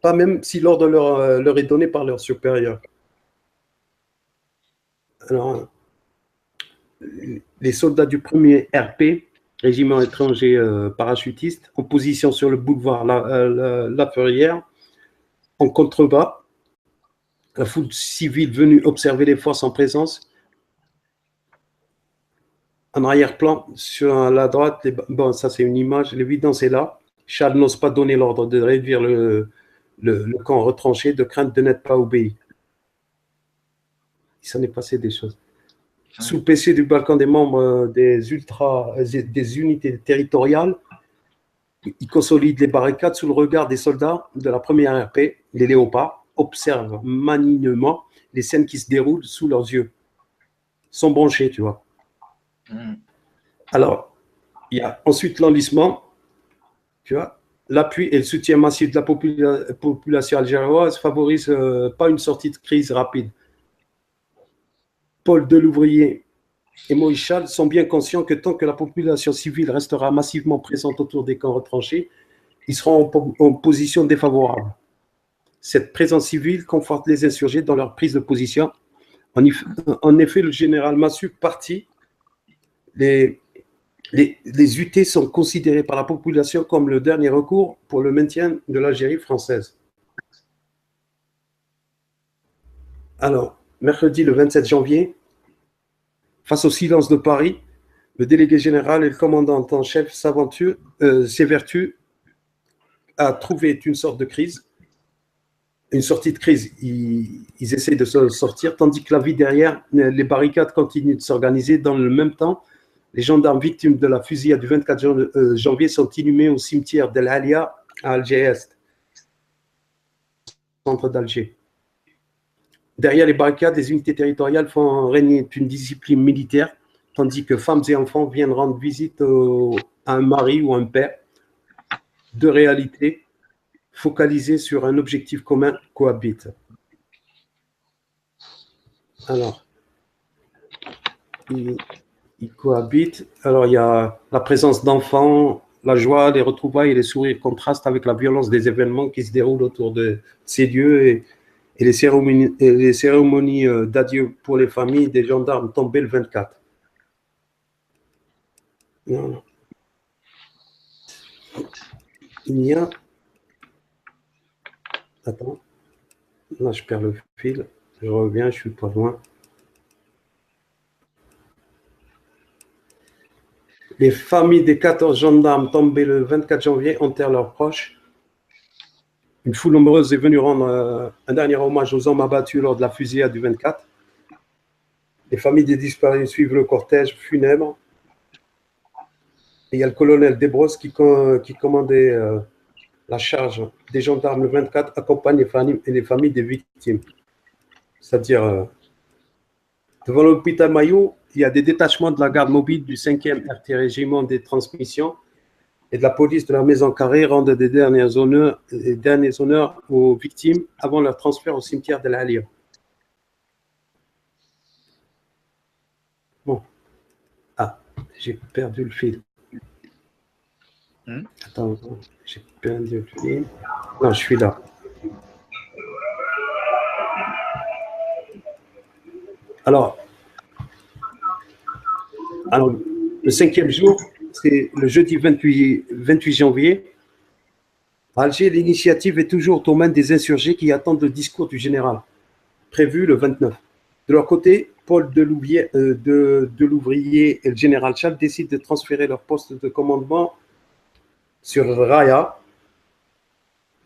pas même si l'ordre leur est donné par leur supérieur. Alors, les soldats du premier RP, régiment étranger parachutiste, en position sur le boulevard La Ferrière, en contrebas, la foule civile venue observer les forces en présence. En arrière-plan, sur la droite, bon, ça c'est une image, l'évidence est là. Charles n'ose pas donner l'ordre de réduire le camp retranché de crainte de n'être pas obéi. Il s'en est passé des choses. Sous le PC du balcon des membres des unités territoriales, ils consolident les barricades sous le regard des soldats de la première RP. Les léopards observent malignement les scènes qui se déroulent sous leurs yeux. Ils sont branchés, tu vois. Alors, il y a ensuite l'enlissement, tu vois. L'appui et le soutien massif de la population algéroise ne favorisent pas une sortie de crise rapide. Paul Delouvrier et Moïse Chal sont bien conscients que tant que la population civile restera massivement présente autour des camps retranchés, ils seront en position défavorable. Cette présence civile conforte les insurgés dans leur prise de position. En effet, le général Massouk parti, les UT sont considérés par la population comme le dernier recours pour le maintien de l'Algérie française. Alors, mercredi le 27 janvier, face au silence de Paris, le délégué général et le commandant en chef s'évertuent à trouver une sorte de crise. Une sortie de crise, ils essaient de sortir, tandis que la vie derrière, les barricades continuent de s'organiser. Dans le même temps, les gendarmes victimes de la fusillade du 24 janvier sont inhumés au cimetière d'El Alia à Alger-Est, centre d'Alger. Derrière les barricades, les unités territoriales font régner une discipline militaire, tandis que femmes et enfants viennent rendre visite à un mari ou un père. Deux réalités focalisées sur un objectif commun cohabitent. Alors, ils cohabitent. Alors, il y a la présence d'enfants, la joie, les retrouvailles et les sourires contrastent avec la violence des événements qui se déroulent autour de ces lieux et les cérémonies d'adieu pour les familles des gendarmes tombés le 24. Non. Il y a... Attends. Là, je perds le fil. Je reviens, je suis pas loin. Les familles des 14 gendarmes tombés le 24 janvier enterrent leurs proches. Une foule nombreuse est venue rendre un dernier hommage aux hommes abattus lors de la fusillade du 24. Les familles des disparus suivent le cortège funèbre. Et il y a le colonel Desbrosses qui commandait la charge des gendarmes le 24 accompagne les familles des victimes. C'est-à-dire, devant l'hôpital Maillot, il y a des détachements de la garde mobile du 5e RT Régiment des Transmissions et de la police de la Maison Carrée rendent des derniers honneurs aux victimes avant leur transfert au cimetière de l'Alia. Bon. Ah, j'ai perdu le fil. Attends, j'ai perdu le fil. Non, je suis là. Alors, le 5e jour, c'est le jeudi 28 janvier. À Alger, l'initiative est toujours aux mains des insurgés qui attendent le discours du général, prévu le 29. De leur côté, Paul Delouvrier et le général Chal décident de transférer leur poste de commandement sur Raya,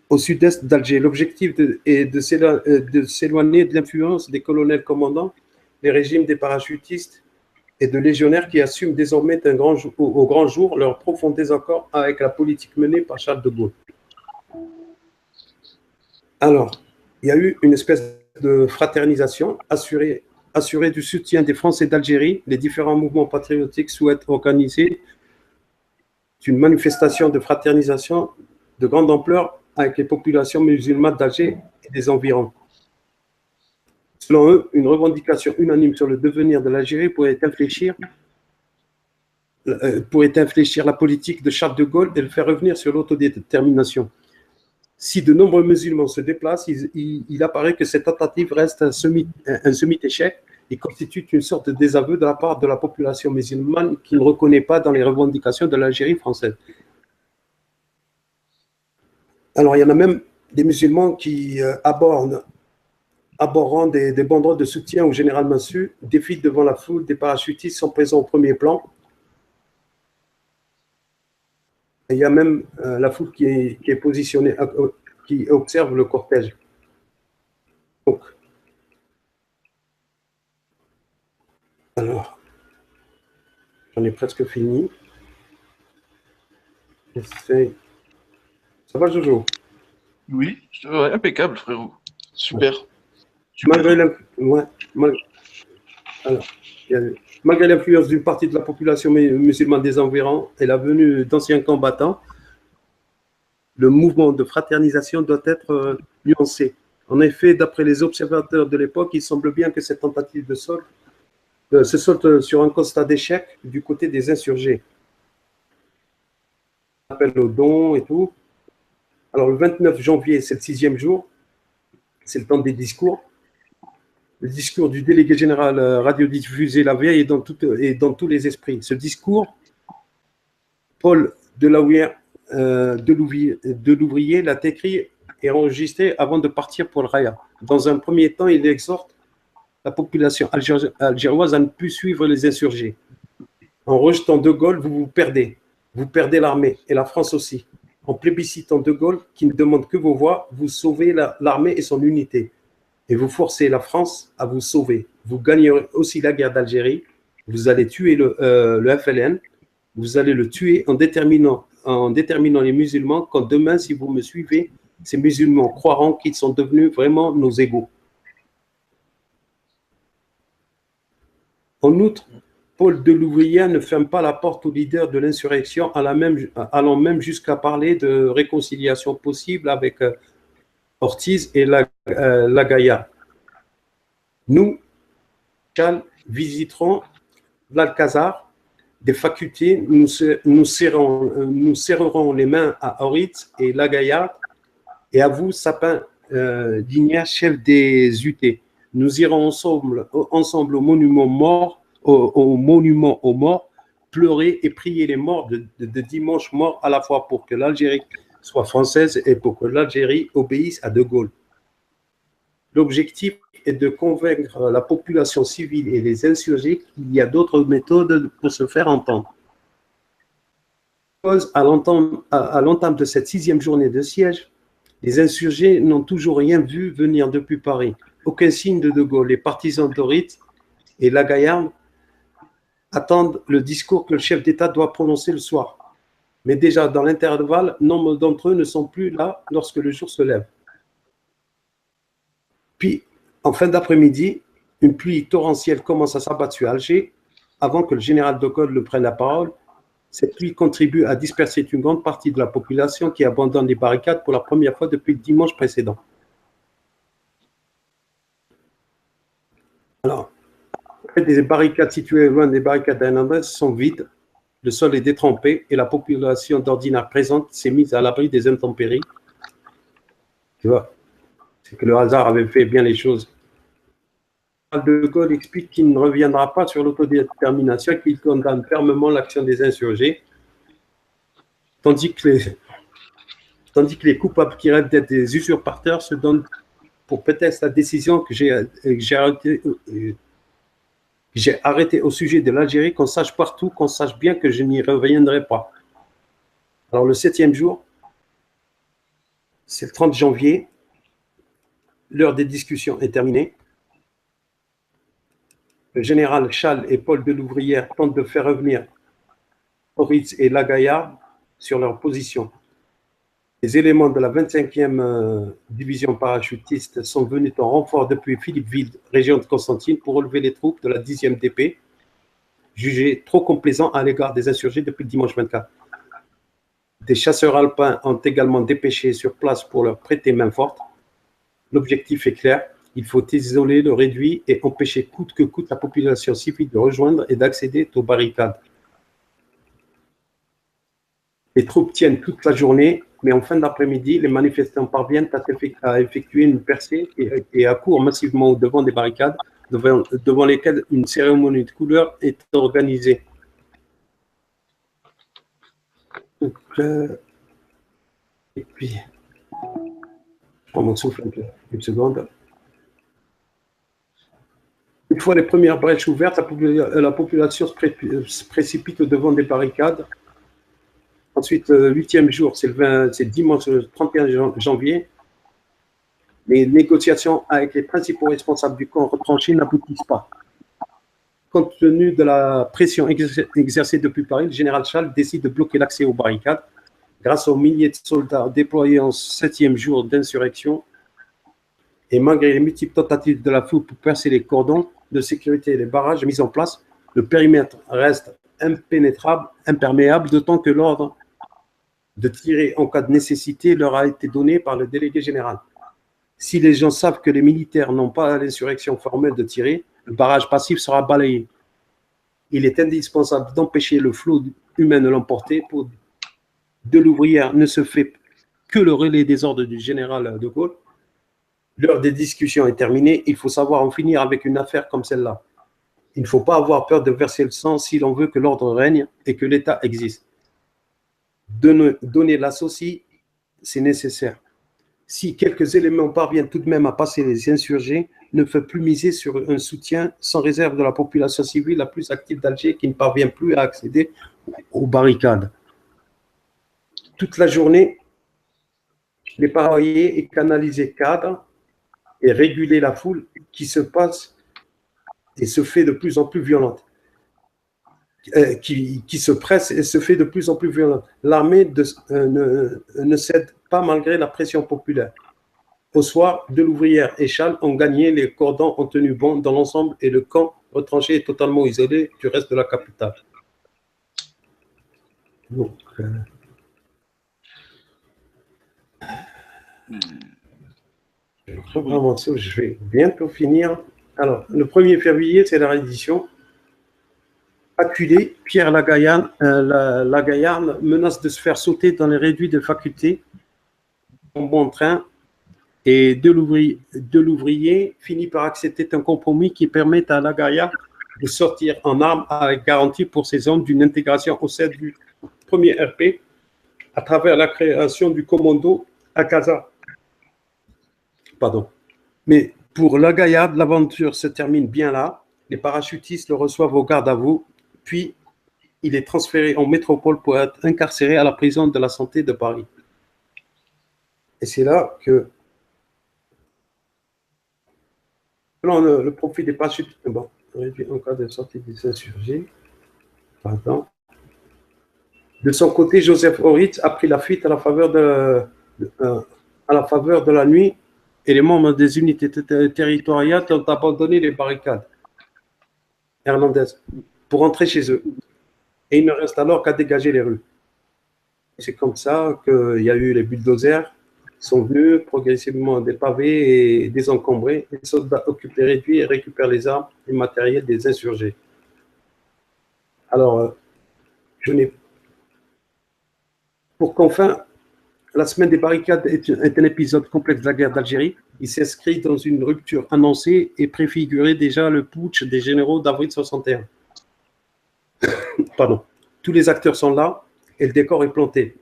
au sud-est d'Alger. L'objectif est de s'éloigner de l'influence des colonels commandants, les régimes des parachutistes et de légionnaires qui assument désormais au grand jour leur profond désaccord avec la politique menée par Charles de Gaulle. Alors, il y a eu une espèce de fraternisation assurée du soutien des Français d'Algérie. Les différents mouvements patriotiques souhaitent organiser une manifestation de fraternisation de grande ampleur avec les populations musulmanes d'Alger et des environs. Selon eux, une revendication unanime sur le devenir de l'Algérie pourrait infléchir la politique de Charles de Gaulle et le faire revenir sur l'autodétermination. Si de nombreux musulmans se déplacent, il apparaît que cette tentative reste un semi-échec et constitue une sorte de désaveu de la part de la population musulmane qui ne reconnaît pas dans les revendications de l'Algérie française. Alors, il y en a même des musulmans qui abordant des banderoles de soutien au général Massu, défilent devant la foule, des parachutistes sont présents au premier plan. Et il y a même la foule qui est positionnée, qui observe le cortège. Donc, alors, j'en ai presque fini. Ça va, Jojo? Oui, impeccable, frérot. Super. Malgré l'influence d'une partie de la population musulmane des environs et la venue d'anciens combattants, le mouvement de fraternisation doit être nuancé. En effet, d'après les observateurs de l'époque, il semble bien que cette tentative de solde se solde sur un constat d'échec du côté des insurgés. Appel aux dons et tout. Alors, le 29 janvier, c'est le 6e jour, c'est le temps des discours. Le discours du délégué général radiodiffusé la veille est dans tous les esprits. Ce discours, Paul Delouvrier l'a écrit et enregistré avant de partir pour le Raya. Dans un premier temps, il exhorte la population algéroise à ne plus suivre les insurgés. En rejetant De Gaulle, vous perdez. Vous perdez l'armée et la France aussi. En plébiscitant De Gaulle, qui ne demande que vos voix, vous sauvez l'armée et son unité. Et vous forcez la France à vous sauver. Vous gagnerez aussi la guerre d'Algérie. Vous allez tuer le FLN. Vous allez le tuer en déterminant les musulmans. Quand demain, si vous me suivez, ces musulmans croiront qu'ils sont devenus vraiment nos égaux. En outre, Paul Delouvrier ne ferme pas la porte aux leaders de l'insurrection, allant même jusqu'à parler de réconciliation possible avec Ortiz et Lagaya. Nous, Chal, visiterons l'Alcazar des facultés, nous serrerons les mains à Ortiz et Lagaya et à vous, Sapin Digna, chef des UT. Nous irons ensemble au monument aux morts, pleurer et prier les morts de dimanche mort à la fois pour que l'Algérie soit française et pour que l'Algérie obéisse à De Gaulle. L'objectif est de convaincre la population civile et les insurgés qu'il y a d'autres méthodes pour se faire entendre. À l'entame de cette 6e journée de siège, les insurgés n'ont toujours rien vu venir depuis Paris. Aucun signe de Gaulle. Les partisans d'Ortiz et Lagaya attendent le discours que le chef d'État doit prononcer le soir. Mais déjà, dans l'intervalle, nombre d'entre eux ne sont plus là lorsque le jour se lève. Puis, en fin d'après-midi, une pluie torrentielle commence à s'abattre sur Alger avant que le général de Gaulle ne prenne la parole. Cette pluie contribue à disperser une grande partie de la population qui abandonne les barricades pour la première fois depuis le dimanche précédent. Alors, des barricades situées loin des barricades d'Hernandez sont vides, le sol est détrempé et la population d'ordinaire présente s'est mise à l'abri des intempéries. Tu vois, c'est que le hasard avait fait bien les choses. De Gaulle explique qu'il ne reviendra pas sur l'autodétermination et qu'il condamne fermement l'action des insurgés, tandis que les coupables qui rêvent d'être des usurpateurs se donnent pour prétexte la décision que j'ai arrêté au sujet de l'Algérie, qu'on sache partout, qu'on sache bien que je n'y reviendrai pas. Alors le 7e jour, c'est le 30 janvier, l'heure des discussions est terminée. Le général Chasles et Paul Delouvrière tentent de faire revenir Horitz et Lagaillarde sur leur position. Les éléments de la 25e division parachutiste sont venus en renfort depuis Philippeville, région de Constantine, pour relever les troupes de la 10e DP, jugées trop complaisants à l'égard des insurgés depuis le dimanche 24. Des chasseurs alpins ont également dépêché sur place pour leur prêter main forte. L'objectif est clair, il faut isoler le réduit et empêcher coûte que coûte la population civile de rejoindre et d'accéder aux barricades. Les troupes tiennent toute la journée, mais en fin d'après-midi, les manifestants parviennent à effectuer une percée et accourent massivement au-devant des barricades, devant lesquelles une cérémonie de couleur est organisée. Donc, et puis, je prends mon souffle une seconde. Une fois les premières brèches ouvertes, la population se précipite au-devant des barricades. Ensuite, le 8e jour, c'est dimanche 31 janvier. Les négociations avec les principaux responsables du camp retranché n'aboutissent pas. Compte tenu de la pression exercée depuis Paris, le général Chasles décide de bloquer l'accès aux barricades. Grâce aux milliers de soldats déployés en 7e jour d'insurrection, et malgré les multiples tentatives de la foule pour percer les cordons de sécurité et les barrages mis en place, le périmètre reste imperméable, d'autant que l'ordre de tirer en cas de nécessité leur a été donné par le délégué général. Si les gens savent que les militaires n'ont pas l'insurrection formelle de tirer, le barrage passif sera balayé. Il est indispensable d'empêcher le flot humain de l'emporter. Pour Delouvrière ne se fait que le relais des ordres du général de Gaulle. L'heure des discussions est terminée. Il faut savoir en finir avec une affaire comme celle-là. Il ne faut pas avoir peur de verser le sang si l'on veut que l'ordre règne et que l'État existe. Donner la saucisse, c'est nécessaire. Si quelques éléments parviennent tout de même à passer les insurgés, ne faut plus miser sur un soutien sans réserve de la population civile la plus active d'Alger qui ne parvient plus à accéder aux barricades. Toute la journée, les paroliers et canaliser cadres et réguler la foule qui se passe et se fait de plus en plus violente. Qui se presse et se fait de plus en plus violente. L'armée ne cède pas malgré la pression populaire. Au soir, Delouvrière et Chasles ont gagné, les cordons ont tenu bon dans l'ensemble et le camp retranché est totalement isolé du reste de la capitale. Donc, je vais bientôt finir. Alors, le 1er février, c'est la reddition. Acculé, Pierre Lagaillarde menace de se faire sauter dans les réduits de faculté en bon train et Delouvrier finit par accepter un compromis qui permet à Lagaillarde de sortir en armes avec garantie pour ses hommes d'une intégration au sein du premier RP à travers la création du commando à Casa. Pardon. Mais pour Lagaillarde, l'aventure se termine bien là. Les parachutistes le reçoivent au garde à vous. Puis, il est transféré en métropole pour être incarcéré à la prison de la Santé de Paris. Et c'est là que, selon le profil des parachutistes, réduit en cas de sortie des insurgés, pardon, De son côté, Joseph Horitz a pris la fuite à la faveur de la nuit et les membres des unités territoriales ont abandonné les barricades Hernandez pour rentrer chez eux. Et il ne reste alors qu'à dégager les rues. C'est comme ça qu'il y a eu les bulldozers qui sont venus progressivement dépaver et désencombrer. Les soldats occupent les réduits et récupèrent les armes et le matériel des insurgés. Alors, pour qu'enfin, la semaine des barricades est un épisode complexe de la guerre d'Algérie. Il s'inscrit dans une rupture annoncée et préfigurait déjà le putsch des généraux d'avril 61. Pardon. Tous les acteurs sont là et le décor est planté.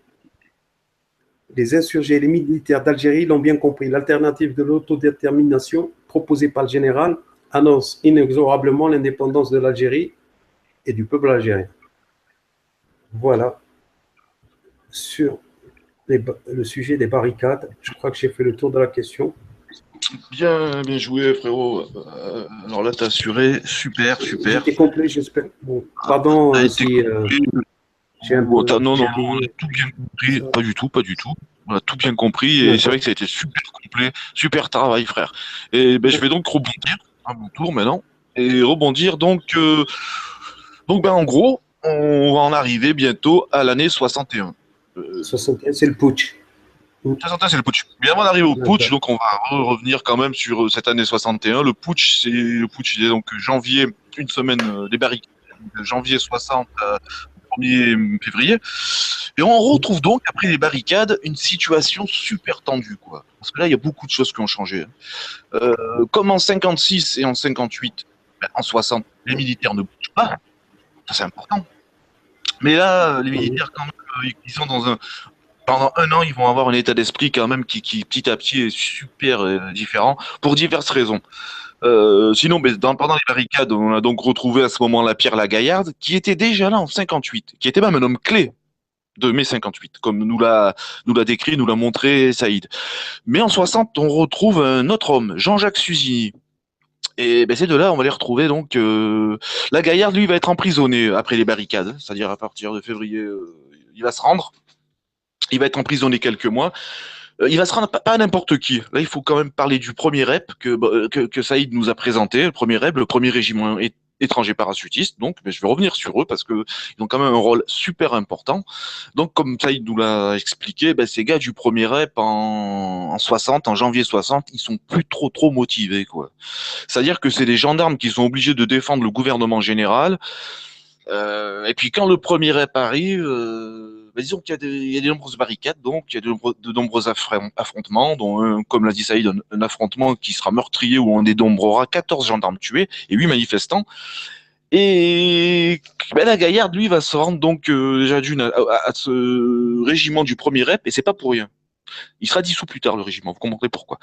Les insurgés et les militaires d'Algérie l'ont bien compris. L'alternative de l'autodétermination proposée par le général annonce inexorablement l'indépendance de l'Algérie et du peuple algérien. Voilà sur le sujet des barricades. Je crois que j'ai fait le tour de la question. Bien joué, frérot. Alors là, t'as assuré. Super. C'était complet, j'espère. Bon, pardon si j'ai un peu... Non, on a tout bien compris. Pas du tout. On a tout bien compris et c'est vrai que ça a été super complet, super travail, frère. Et je vais donc rebondir à mon tour maintenant. Et rebondir donc en gros, on va en arriver bientôt à l'année 61. 61, c'est le putsch. 61, c'est le putsch. Mais avant d'arriver au putsch, donc on va revenir quand même sur cette année 61. Le putsch, c'est donc janvier, une semaine des barricades, janvier 60 au 1er février. Et on retrouve donc, après les barricades, une situation super tendue, quoi. Parce que là, il y a beaucoup de choses qui ont changé. Comme en 56 et en 58, en 60, les militaires ne bougent pas. Ça, c'est important. Mais là, les militaires, quand même, ils sont pendant un an, ils vont avoir un état d'esprit quand même qui petit à petit est super différent pour diverses raisons. Sinon, pendant les barricades, on a donc retrouvé à ce moment-là Pierre Lagaillarde, qui était déjà là en 58, qui était même un homme clé de mai 58, comme nous l'a décrit, nous l'a montré Saïd. Mais en 60, on retrouve un autre homme, Jean-Jacques Suzini. Et ces deux-là, on va les retrouver donc. Lagaillarde, lui, va être emprisonné après les barricades, c'est-à-dire à partir de février, il va se rendre. Il va être emprisonné quelques mois. Il va se rendre pas à n'importe qui. Là, il faut quand même parler du premier REP que Saïd nous a présenté. Le premier REP, le premier régiment étranger parachutiste. Donc, je vais revenir sur eux parce que ils ont quand même un rôle super important. Donc, comme Saïd nous l'a expliqué, ces gars du premier REP en 60, en janvier 60, ils sont plus trop motivés, quoi. C'est-à-dire que c'est des gendarmes qui sont obligés de défendre le gouvernement général. Et puis quand le premier REP arrive, disons qu'il y a de nombreuses barricades, donc il y a de nombreux affrontements, dont un, comme l'a dit Saïd, un affrontement qui sera meurtrier où on dénombrera 14 gendarmes tués et 8 manifestants. Et Lagaillarde, lui, va se rendre donc déjà à ce régiment du premier REP, et c'est pas pour rien. Il sera dissous plus tard, le régiment, vous comprendrez pourquoi.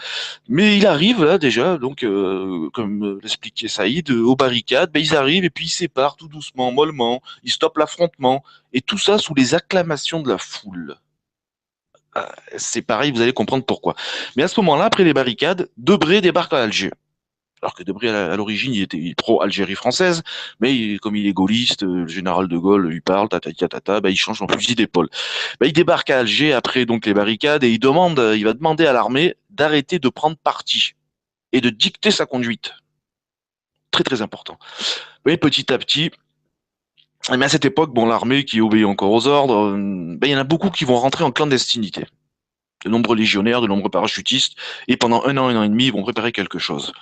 Mais il arrive là déjà, donc comme l'expliquait Saïd, aux barricades, ils arrivent et puis ils séparent tout doucement, mollement, ils stoppent l'affrontement, et tout ça sous les acclamations de la foule. C'est pareil, vous allez comprendre pourquoi. Mais à ce moment-là, après les barricades, Debré débarque à Alger. Alors que Debré, à l'origine, il était pro-Algérie française, mais comme il est gaulliste, le général de Gaulle lui parle, il change son fusil d'épaule. Il débarque à Alger après donc les barricades et il va demander à l'armée d'arrêter de prendre parti et de dicter sa conduite. Très très important. Mais petit à petit, à cette époque, l'armée qui obéit encore aux ordres, il y en a beaucoup qui vont rentrer en clandestinité. De nombreux légionnaires, de nombreux parachutistes, et pendant un an et demi, ils vont préparer quelque chose.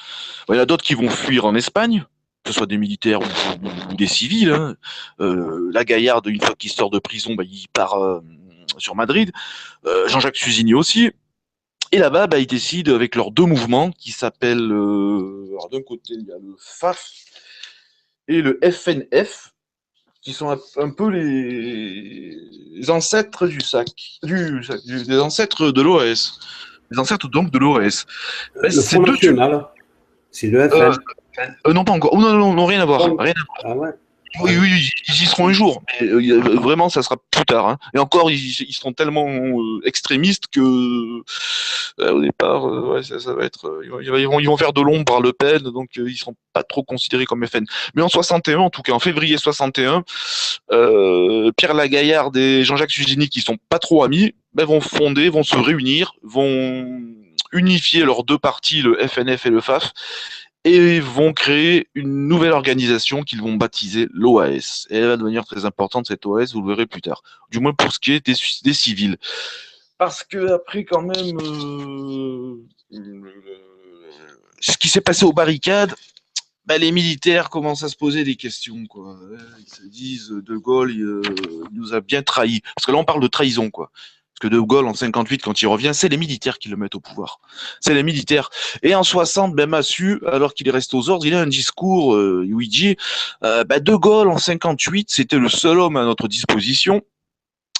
Il y en a d'autres qui vont fuir en Espagne, que ce soit des militaires ou des civils. Hein. Lagaillarde, une fois qu'il sort de prison, il part sur Madrid. Jean-Jacques Suzini aussi. Et là-bas, ils décident avec leurs deux mouvements qui s'appellent... alors d'un côté, il y a le FAF et le FNF, qui sont un peu les ancêtres des ancêtres de l'OAS. Les ancêtres donc de l'OAS. Le Front National, c'est le FN. Non, pas encore. Non, rien à voir. Ah ouais. Oui, oui, ils y seront un jour, mais vraiment, ça sera plus tard. Hein. Et encore, ils seront tellement extrémistes que au départ, ouais, ça va être, ils vont faire de l'ombre à Le Pen, donc ils seront pas trop considérés comme FN. Mais en 61, en tout cas, en février 61, Pierre Lagaillarde et Jean-Jacques Suzini, qui sont pas trop amis, ben, vont se réunir, vont unifier leurs deux partis, le FNF et le FAF, et vont créer une nouvelle organisation qu'ils vont baptiser l'OAS. Et elle va devenir très importante, cette OAS, vous le verrez plus tard. Du moins pour ce qui est des civils. Parce que après, quand même, ce qui s'est passé aux barricades, bah, les militaires commencent à se poser des questions, quoi. Ils se disent, De Gaulle, il nous a bien trahis. Parce que là, on parle de trahison, quoi. Parce que De Gaulle, en 58, quand il revient, c'est les militaires qui le mettent au pouvoir. C'est les militaires. Et en 60, ben, Massu, alors qu'il est resté aux ordres, il a un discours où il dit De Gaulle, en 58, c'était le seul homme à notre disposition.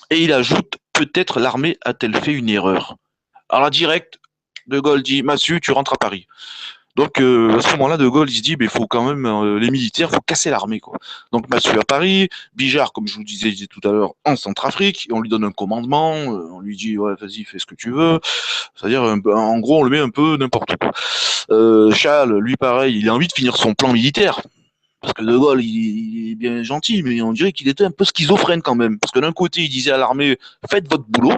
Et il ajoute, peut-être l'armée a-t-elle fait une erreur. Alors là, direct, De Gaulle dit, Massu, tu rentres à Paris. Donc à ce moment-là, De Gaulle il se dit, il faut quand même les militaires, faut casser l'armée, quoi. Donc Massu à Paris, Bijard, comme je vous disais tout à l'heure, en Centrafrique, et on lui donne un commandement, on lui dit ouais vas-y fais ce que tu veux, c'est-à-dire en gros on le met un peu n'importe quoi. Chal, lui pareil, il a envie de finir son plan militaire. Parce que De Gaulle, il est bien gentil, mais on dirait qu'il était un peu schizophrène quand même. Parce que d'un côté, il disait à l'armée, faites votre boulot.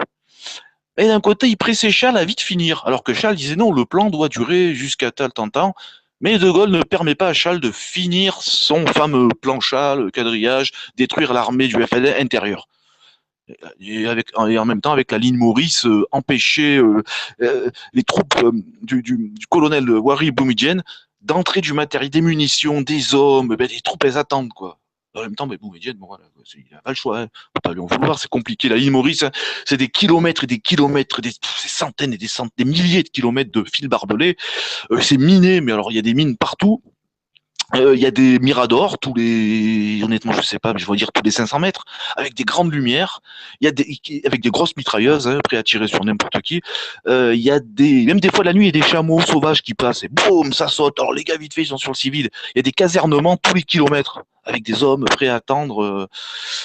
Et d'un côté, il pressait Charles à vite finir. Alors que Charles disait non, le plan doit durer jusqu'à tel temps. Mais De Gaulle ne permet pas à Charles de finir son fameux plan Charles, quadrillage, détruire l'armée du FLN intérieur. Et en même temps, avec la ligne Maurice, empêcher les troupes du colonel Wari Boumedienne d'entrer du matériel, des munitions, des hommes, des troupes, elles attendent, quoi. En même temps, Boumedienne, bon, voilà, il n'a pas le choix. Hein. Faut pas lui en vouloir, c'est compliqué. La ligne Maurice, hein, c'est des kilomètres et des kilomètres, des centaines et des centaines, des milliers de kilomètres de fils barbelés. C'est miné, mais alors il y a des mines partout. Il y a des miradors, honnêtement, je sais pas, mais je vais dire tous les 500 mètres, avec des grandes lumières. Il y a avec des grosses mitrailleuses, hein, prêts à tirer sur n'importe qui. Il y a même des fois la nuit, il y a des chameaux sauvages qui passent et boum, ça saute. Alors les gars, vite fait, ils sont sur le civil. Il y a des casernements tous les kilomètres, avec des hommes prêts à attendre.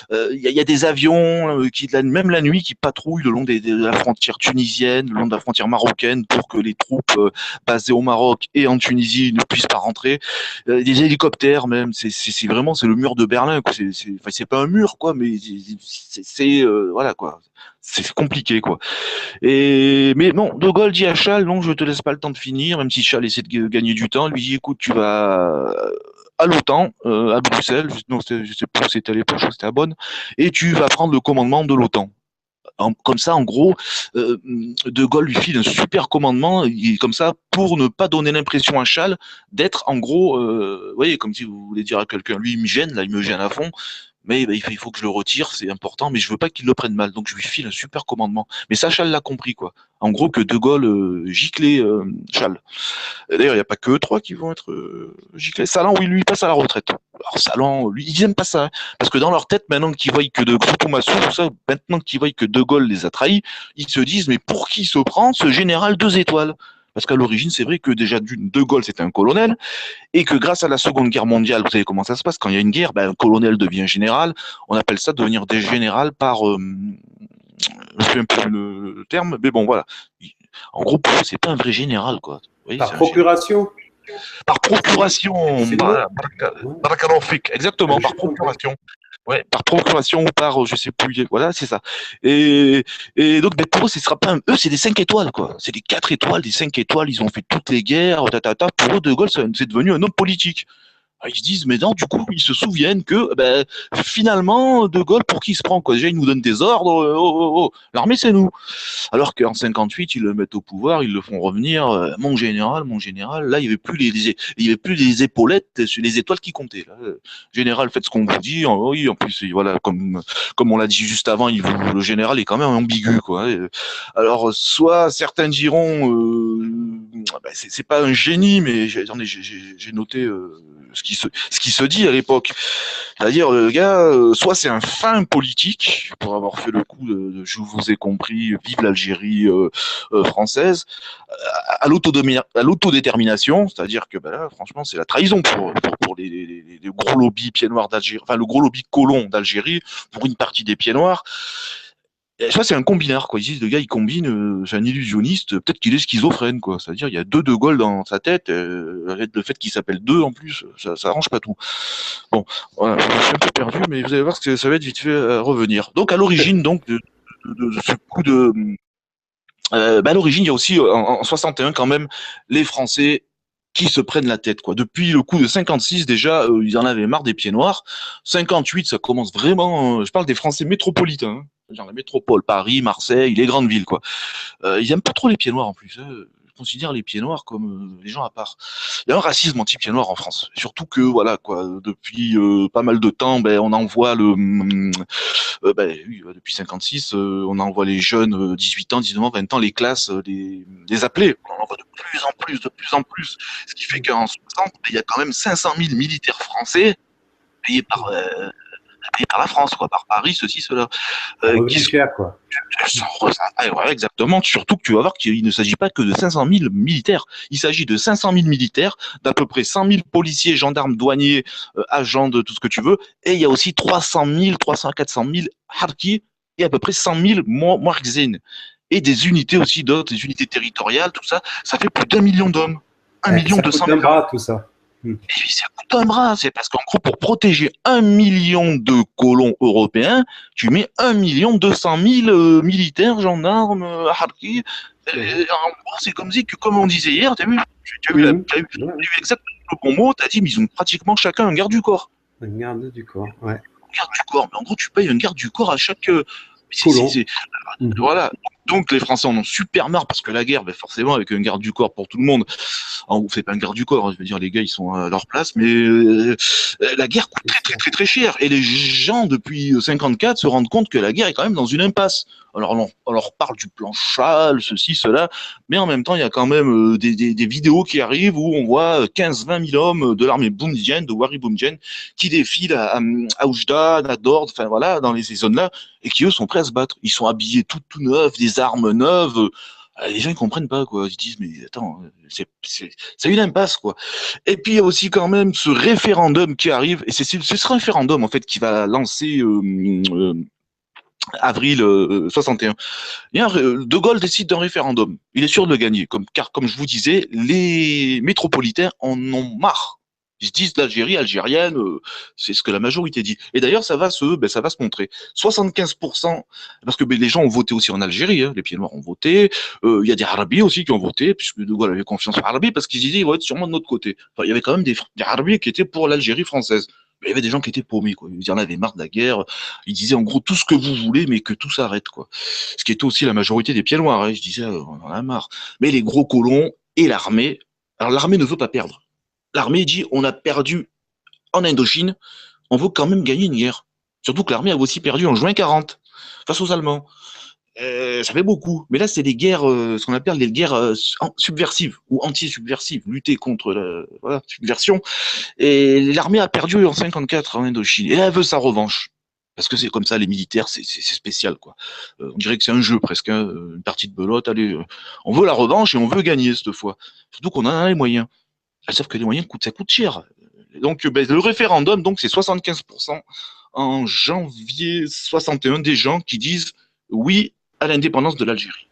Il y a des avions même la nuit, qui patrouillent le long de la frontière tunisienne, le long de la frontière marocaine, pour que les troupes basées au Maroc et en Tunisie ne puissent pas rentrer. Des hélicoptères même, c'est vraiment c'est le mur de Berlin, quoi. C'est pas un mur, quoi, mais voilà, quoi. C'est compliqué, quoi. Mais non, De Gaulle dit à Charles, non, je te laisse pas le temps de finir, même si Charles essaie de gagner du temps, lui dit, écoute, tu vas à l'OTAN, à Bruxelles, non, je sais plus où c'était à l'époque, je crois que c'était à Bonn, et tu vas prendre le commandement de l'OTAN. Comme ça, en gros, De Gaulle lui file un super commandement, comme ça, pour ne pas donner l'impression à Charles d'être, en gros, vous voyez, comme si vous voulez dire à quelqu'un, lui, il me gêne, là, il me gêne à fond, mais il faut que je le retire, c'est important, mais je veux pas qu'il le prenne mal, donc je lui file un super commandement. Mais ça, Charles l'a compris, quoi. En gros, que De Gaulle giclait Charles. D'ailleurs, il n'y a pas que eux trois qui vont être giclés. Salan, oui, lui, il passe à la retraite. Alors, Salan, lui, ils n'aiment pas ça. Hein, parce que dans leur tête, maintenant qu'ils voient que maintenant qu'ils voient que De Gaulle les a trahis, ils se disent, mais pour qui se prend ce général 2 étoiles? Parce qu'à l'origine, c'est vrai que déjà, De Gaulle, c'était un colonel, et que grâce à la Seconde Guerre mondiale, vous savez comment ça se passe, quand il y a une guerre, un colonel devient général, on appelle ça devenir des générales par... je sais un peu le terme, mais bon, voilà. En gros, pour eux, c'est pas un vrai général, quoi. Voyez, Par procuration. Par procuration, exactement, par procuration. Ouais, par procuration ou par, je sais plus, voilà, c'est ça. Et donc, pour eux, ce sera pas eux, c'est des 5 étoiles, quoi. C'est des 4 étoiles, des 5 étoiles, ils ont fait toutes les guerres, Pour eux, De Gaulle, c'est devenu un homme politique. Ils se disent, mais non, du coup, ils se souviennent que finalement, De Gaulle, pour qui il se prend, quoi? Déjà, il nous donne des ordres, l'armée, c'est nous. Alors qu'en 58, ils le mettent au pouvoir, ils le font revenir, mon général, là, il n'y avait plus les épaulettes, les étoiles qui comptaient. Là. Général, faites ce qu'on vous dit. Oui, en plus, voilà, comme on l'a dit juste avant, le général est quand même ambigu, quoi. Alors, soit certains diront, c'est pas un génie, mais j'ai noté ce qui se dit à l'époque. C'est-à-dire, le gars, soit c'est un fin politique, pour avoir fait le coup je vous ai compris, vive l'Algérie française, à l'autodétermination, c'est-à-dire que ben là, franchement, c'est la trahison pour les gros lobbies pieds noirs d'Algérie, enfin le gros lobby colon d'Algérie, pour une partie des pieds noirs. Et ça, c'est un combinard, quoi. Ils disent, le gars, il combine, c'est un illusionniste, peut-être qu'il est schizophrène, quoi. C'est-à-dire, il y a deux De Gaulle dans sa tête, le fait qu'il s'appelle deux, en plus, ça arrange pas tout. Bon, voilà, je suis un peu perdu, mais vous allez voir que ça va être vite fait à revenir. Donc, à l'origine, donc, de ce coup de... à l'origine, il y a aussi, en 61, quand même, les Français qui se prennent la tête, quoi. Depuis le coup de 56, déjà, ils en avaient marre des pieds noirs. 58, ça commence vraiment, je parle des Français métropolitains, hein. Genre la métropole, Paris, Marseille, les grandes villes, quoi. Ils aiment pas trop les pieds noirs, en plus, hein. Je considère les pieds noirs comme les gens à part. Il y a un racisme anti-pieds noirs en France. Surtout que, voilà, quoi, depuis pas mal de temps, ben, on envoie ben, oui, depuis 56, on envoie les jeunes, 18 ans, 19 ans, 20 ans, les classes, les appeler. On en envoie de plus en plus, de plus en plus. Ce qui fait qu'en 60, il y a quand même 500 000 militaires français payés par, payés par la France, quoi, par Paris, ceci, cela. Revenu cher, quoi. Ouais, exactement. Surtout que tu vas voir qu'il ne s'agit pas que de 500 000 militaires. Il s'agit de 500 000 militaires, d'à peu près 100 000 policiers, gendarmes, douaniers, agents de tout ce que tu veux. Et il y a aussi 300 000, 300, 400 000 harkis et à peu près 100 000 moargzine. Et des unités aussi d'autres, des unités territoriales, tout ça. Ça fait plus d'1 million d'hommes. 1 million 200 000. Bras, tout ça. Et puis ça coûte un bras, c'est parce qu'en gros, pour protéger 1 million de colons européens, tu mets 1 200 000 militaires, gendarmes, harkis. En gros, c'est comme si, comme on disait hier, tu as vu exactement le bon mot, tu as dit, mais ils ont pratiquement chacun un garde du corps. Un garde du corps, ouais. Un garde du corps, mais en gros, tu payes un garde du corps à chaque... colon. Voilà. Donc les Français en ont super marre parce que la guerre, ben forcément, avec un garde du corps pour tout le monde, on fait pas un garde du corps, hein, je veux dire, les gars, ils sont à leur place, mais la guerre coûte très cher. Et les gens, depuis 54, se rendent compte que la guerre est quand même dans une impasse. Alors on leur parle du plan Châle, ceci, cela, mais en même temps, il y a quand même des vidéos qui arrivent où on voit 15-20 000 hommes de l'armée boumedienne, de Wari Boumedienne, qui défilent à Oujda, à Dord, enfin voilà, dans ces zones-là, et qui eux sont prêts à se battre. Ils sont habillés tout neufs, des armes neuves. Les gens ils comprennent pas, quoi. Ils disent mais attends, c'est une impasse, quoi. Et puis il y a aussi quand même ce référendum qui arrive, et c'est ce référendum en fait qui va lancer avril 61. De Gaulle décide d'un référendum. Il est sûr de le gagner, car comme je vous disais, les métropolitains en ont marre. Ils se disent l'Algérie algérienne, c'est ce que la majorité dit. Et d'ailleurs, ça va se montrer. 75%, parce que les gens ont voté aussi en Algérie, hein, les pieds noirs ont voté. Il y a des Arabis aussi qui ont voté, puisque De Gaulle avait confiance en Arabie, parce qu'ils disaient ils vont être sûrement de notre côté. Enfin, il y avait quand même des Arabis qui étaient pour l'Algérie française. Mais il y avait des gens qui étaient paumés, quoi. Ils en avaient marre de la guerre. Ils disaient en gros tout ce que vous voulez, mais que tout s'arrête, quoi. Ce qui était aussi la majorité des pieds noirs. Hein. Je disais, on en a marre. Mais les gros colons et l'armée, alors l'armée ne veut pas perdre. L'armée dit on a perdu en Indochine, on veut quand même gagner une guerre. Surtout que l'armée a aussi perdu en juin 40 face aux Allemands. Ça fait beaucoup. Mais là, c'est des guerres, ce qu'on appelle des guerres subversives ou anti-subversives, lutter contre la subversion. Et l'armée a perdu en 54 en Indochine. Et elle veut sa revanche. Parce que c'est comme ça, les militaires, c'est spécial, quoi. On dirait que c'est un jeu presque, hein, une partie de belote. Allez, on veut la revanche et on veut gagner cette fois. Surtout qu'on en a les moyens. Sauf que les moyens ça coûte cher. Donc le référendum, donc c'est 75% en janvier 61 des gens qui disent oui à l'indépendance de l'Algérie.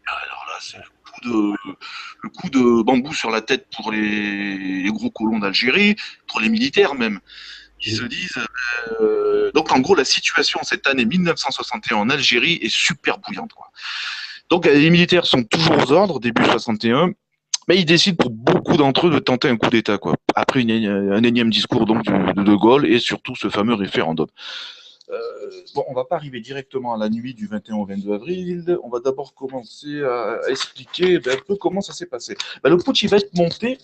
Alors là, c'est le coup de bambou sur la tête pour les gros colons d'Algérie, pour les militaires même, qui se disent... donc en gros, la situation cette année 1961 en Algérie est super bouillante, quoi. Donc les militaires sont toujours aux ordres, début 61. Mais ils décident pour beaucoup d'entre eux de tenter un coup d'État, quoi. Après un énième discours donc de Gaulle et surtout ce fameux référendum. Bon, on va pas arriver directement à la nuit du 21 au 22 avril. On va d'abord commencer à expliquer un peu comment ça s'est passé. Le putsch il va être monté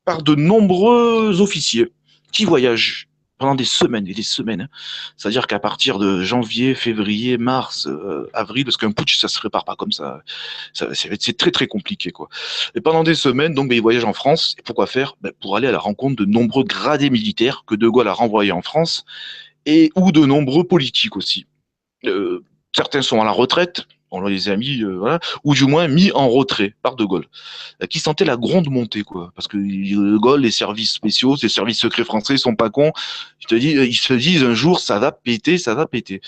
par de nombreux officiers qui voyagent pendant des semaines et des semaines. Hein. C'est-à-dire qu'à partir de janvier, février, mars, avril, parce qu'un putsch, ça se prépare pas comme ça. C'est très très compliqué, quoi. Et pendant des semaines, donc, ben, il voyage en France. Et pourquoi faire? Ben, pour aller à la rencontre de nombreux gradés militaires que De Gaulle a renvoyés en France, et ou de nombreux politiques aussi. Certains sont à la retraite, on les a mis, voilà, ou du moins mis en retrait par De Gaulle, qui sentait la gronde monter, quoi. Parce que De Gaulle, les services spéciaux, les services secrets français, ils sont pas cons. Ils se disent un jour, ça va péter, ça va péter.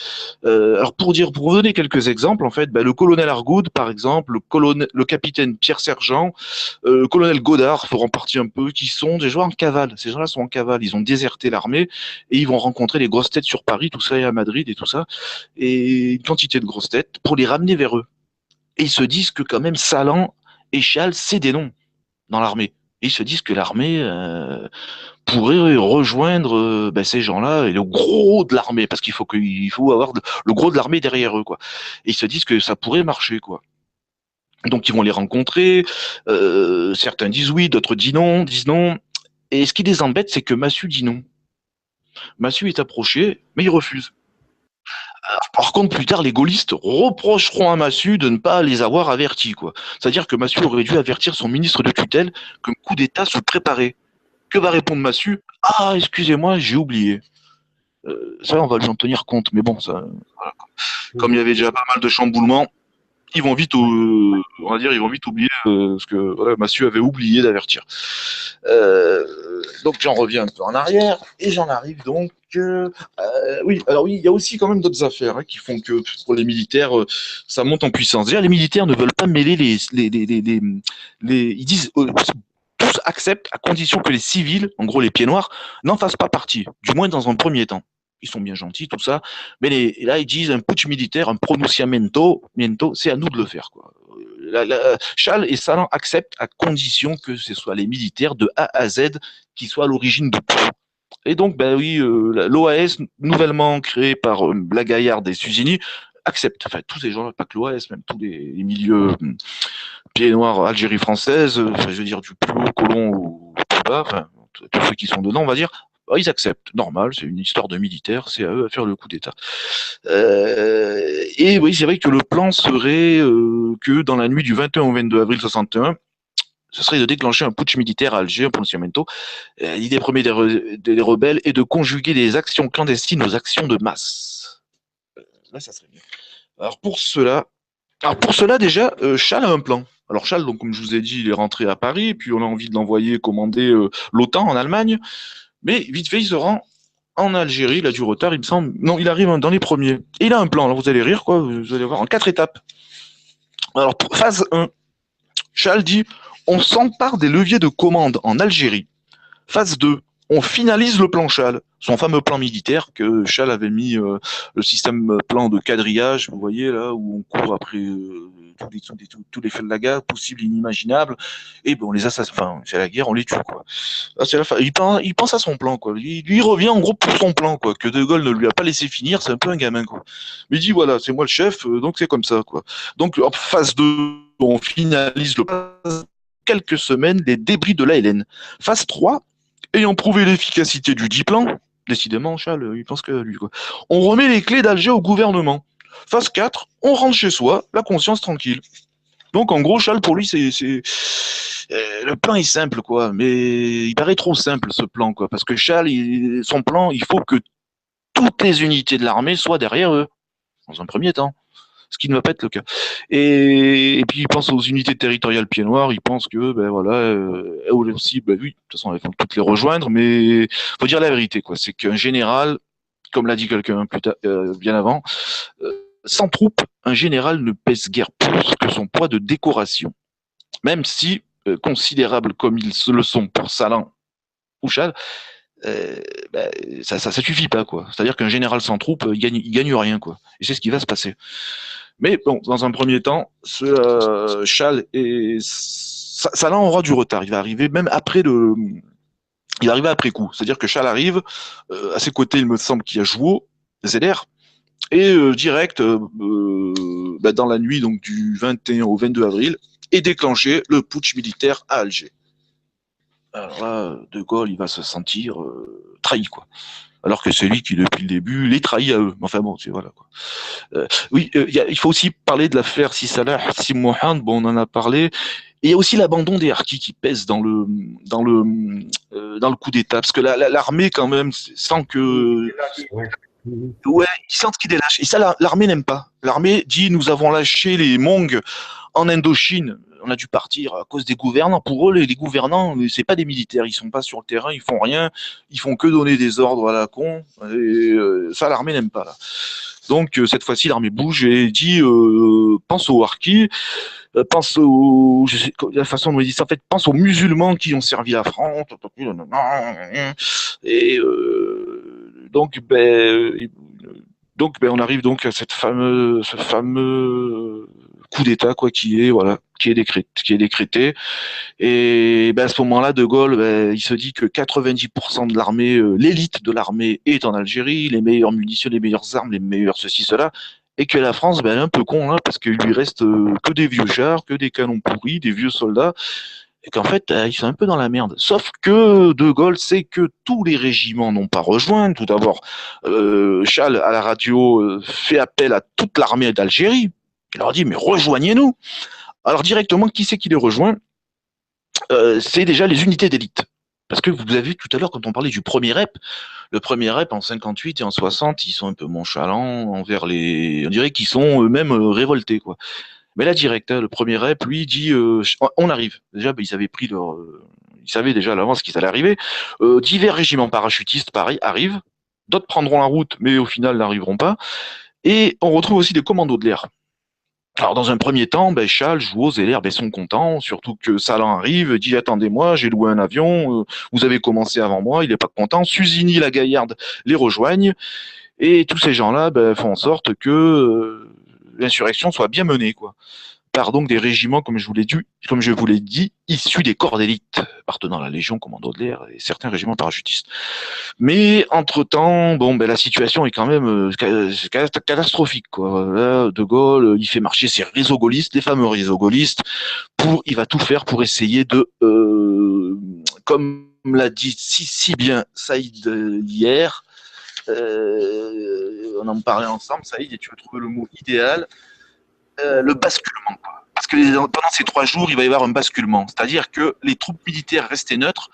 Alors pour vous donner quelques exemples, en fait, ben, le colonel Argoud, par exemple, le capitaine Pierre Sergent, le colonel Godard feront partie un peu, qui sont des gens en cavale. Ces gens-là sont en cavale, ils ont déserté l'armée et ils vont rencontrer les grosses têtes sur Paris, tout ça, et à Madrid et tout ça, et une quantité de grosses têtes pour les ramener vers eux. Et ils se disent que quand même Salan et Chal, c'est des noms dans l'armée. Et ils se disent que l'armée pourrait rejoindre ben, ces gens-là et le gros de l'armée, parce qu'il faut avoir le gros de l'armée derrière eux, quoi. Et ils se disent que ça pourrait marcher, quoi. Donc ils vont les rencontrer, certains disent oui, d'autres disent non. Et ce qui les embête, c'est que Massu dit non. Massu est approché, mais il refuse. Par contre, plus tard, les gaullistes reprocheront à Massu de ne pas les avoir avertis, quoi. C'est-à-dire que Massu aurait dû avertir son ministre de tutelle qu'un coup d'État se préparait. Que va répondre Massu? Ah, excusez-moi, j'ai oublié. Ça, on va lui en tenir compte. Mais bon, ça, voilà. Comme il y avait déjà pas mal de chamboulements, ils vont vite, on va dire, ils vont vite oublier ce que voilà, Massu avait oublié d'avertir. Donc j'en reviens un peu en arrière et j'en arrive donc. Oui, alors oui, il y a aussi quand même d'autres affaires hein, qui font que pour les militaires, ça monte en puissance. Déjà, les militaires ne veulent pas mêler ils disent tous acceptent à condition que les civils, en gros les pieds noirs, n'en fassent pas partie, du moins dans un premier temps. Ils sont bien gentils, tout ça, mais là ils disent un putsch militaire, un pronunciamento, c'est à nous de le faire, quoi. Chal et Salan acceptent à condition que ce soit les militaires de A à Z qui soient à l'origine de tout. Et donc, ben oui, l'OAS, nouvellement créé par la Gaillarde et Suzini, accepte, enfin tous ces gens, pas que l'OAS, même tous les milieux pieds noirs, Algérie française, je veux dire du plus haut colon au plus bas, enfin tous ceux qui sont dedans, on va dire, ils acceptent, normal, c'est une histoire de militaire, c'est à eux à faire le coup d'État. Et oui, c'est vrai que le plan serait que dans la nuit du 21 au 22 avril 61, ce serait de déclencher un putsch militaire à Alger, un pronunciamento. L'idée première des rebelles est de conjuguer les actions clandestines aux actions de masse. Là, ça serait bien. Alors pour cela déjà, Chal a un plan. Alors Chal, donc comme je vous ai dit, il est rentré à Paris, puis on a envie de l'envoyer commander l'OTAN en Allemagne, mais vite fait, il se rend en Algérie, il a du retard, il me semble. Non, il arrive dans les premiers. Et il a un plan, alors vous allez rire, quoi, vous allez voir, en 4 étapes. Alors, phase 1, Chal dit, on s'empare des leviers de commande en Algérie. Phase 2, on finalise le plan Chal, son fameux plan militaire que Chal avait mis, le système plan de quadrillage, vous voyez là, où on court après tous les flagas possibles et inimaginables, et ben on les assassine, enfin, c'est la guerre, on les tue, quoi. Là, c'est la fin. Il pense à son plan, quoi. Lui revient en gros pour son plan, quoi, que De Gaulle ne lui a pas laissé finir, c'est un peu un gamin, quoi. Mais il dit, voilà, c'est moi le chef, donc c'est comme ça, quoi. Donc, en phase 2, on finalise le quelques semaines les débris de l'ALN. Phase 3, ayant prouvé l'efficacité du dit plan, décidément, Chal, il pense que lui, quoi. On remet les clés d'Alger au gouvernement. Phase 4, on rentre chez soi, la conscience tranquille. Donc, en gros, Chal, pour lui, le plan est simple, quoi, mais il paraît trop simple, ce plan, quoi, parce que Chal, son plan, il faut que toutes les unités de l'armée soient derrière eux, dans un premier temps, ce qui ne va pas être le cas. Et puis, il pense aux unités territoriales pieds noirs, il pense que, ben voilà, aussi, ben oui, de toute façon, il faut toutes les rejoindre, mais faut dire la vérité, quoi, c'est qu'un général, comme l'a dit quelqu'un bien avant, sans troupes, un général ne pèse guère plus que son poids de décoration. Même si, considérables comme ils le sont pour Salan ou Chal, ça suffit pas, quoi. C'est-à-dire qu'un général sans troupes, il gagne rien, quoi. Et c'est ce qui va se passer. Mais bon, dans un premier temps, Chal et Salan aura du retard. Il va arriver même après il arrive après coup. C'est-à-dire que Chal arrive, à ses côtés, il me semble qu'il y a Jouot, Zeller, et direct, dans la nuit donc du 21 au 22 avril, est déclenché le putsch militaire à Alger. Alors là, De Gaulle, il va se sentir trahi, quoi. alors que celui qui, depuis le début, les trahit à eux. Enfin bon, c'est voilà, quoi. Oui, il faut aussi parler de l'affaire Si Salah, Si Mohand, bon, on en a parlé. Et il y a aussi l'abandon des harkis qui pèse dans le coup d'État, parce que l'armée, quand même, sent que Ouais. Mhm. ouais, ils sentent qu'ils délâchent. Et ça, l'armée n'aime pas. L'armée dit, nous avons lâché les Mongs en Indochine. On a dû partir à cause des gouvernants. Pour eux, les gouvernants, c'est pas des militaires. Ils sont pas sur le terrain, ils font rien. Ils font que donner des ordres à la con. Et ça, l'armée n'aime pas, là. Donc, cette fois-ci, l'armée bouge et dit, pense aux harkis, pense aux, je sais, la façon dont ils disent ça, en fait, pense aux musulmans qui ont servi la France. Et donc, on arrive donc à ce fameux coup d'État, quoi, qui est décrété. Et à ce moment-là, De Gaulle, il se dit que 90% de l'armée, l'élite de l'armée est en Algérie, les meilleures munitions, les meilleures armes, les meilleurs ceci, cela, et que la France, elle est un peu con, là, parce qu'il lui reste que des vieux chars, que des canons pourris, des vieux soldats, et qu'en fait, ils sont un peu dans la merde. Sauf que De Gaulle sait que tous les régiments n'ont pas rejoint. Tout d'abord, Chal, à la radio, fait appel à toute l'armée d'Algérie. Il leur dit, mais rejoignez-nous. Alors directement, qui c'est qui les rejoint? C'est déjà les unités d'élite. Parce que vous avez vu tout à l'heure, quand on parlait du premier rep, le premier rep en 58 et en 60, ils sont un peu nonchalants envers les... On dirait qu'ils sont eux-mêmes révoltés, quoi. Mais là, direct, hein, le premier rep, lui, dit on arrive. Déjà, ils avaient pris leur. Ils savaient déjà à l'avance qu'ils allaient arriver. Divers régiments parachutistes, pareil, arrivent. D'autres prendront la route, mais au final n'arriveront pas. Et on retrouve aussi des commandos de l'air. Alors, dans un premier temps, Chal, Jouot, Zeller, sont contents, surtout que Salan arrive, dit attendez-moi, j'ai loué un avion, vous avez commencé avant moi, il n'est pas content. Suzini, la Gaillarde, les rejoignent, et tous ces gens-là font en sorte que l'insurrection soit bien menée, quoi. Par donc des régiments, comme je vous l'ai dit, issus des corps d'élite, appartenant à la Légion, commando de l'air et certains régiments parachutistes. Mais entre-temps, la situation est quand même catastrophique, quoi. Là, De Gaulle, il fait marcher ses réseaux gaullistes, les fameux réseaux gaullistes, il va tout faire pour essayer de, comme l'a dit si bien Saïd hier, on en parlait ensemble, Saïd, et tu as trouvé le mot idéal, le basculement, quoi. Parce que pendant ces 3 jours, il va y avoir un basculement. C'est-à-dire que les troupes militaires restées neutres,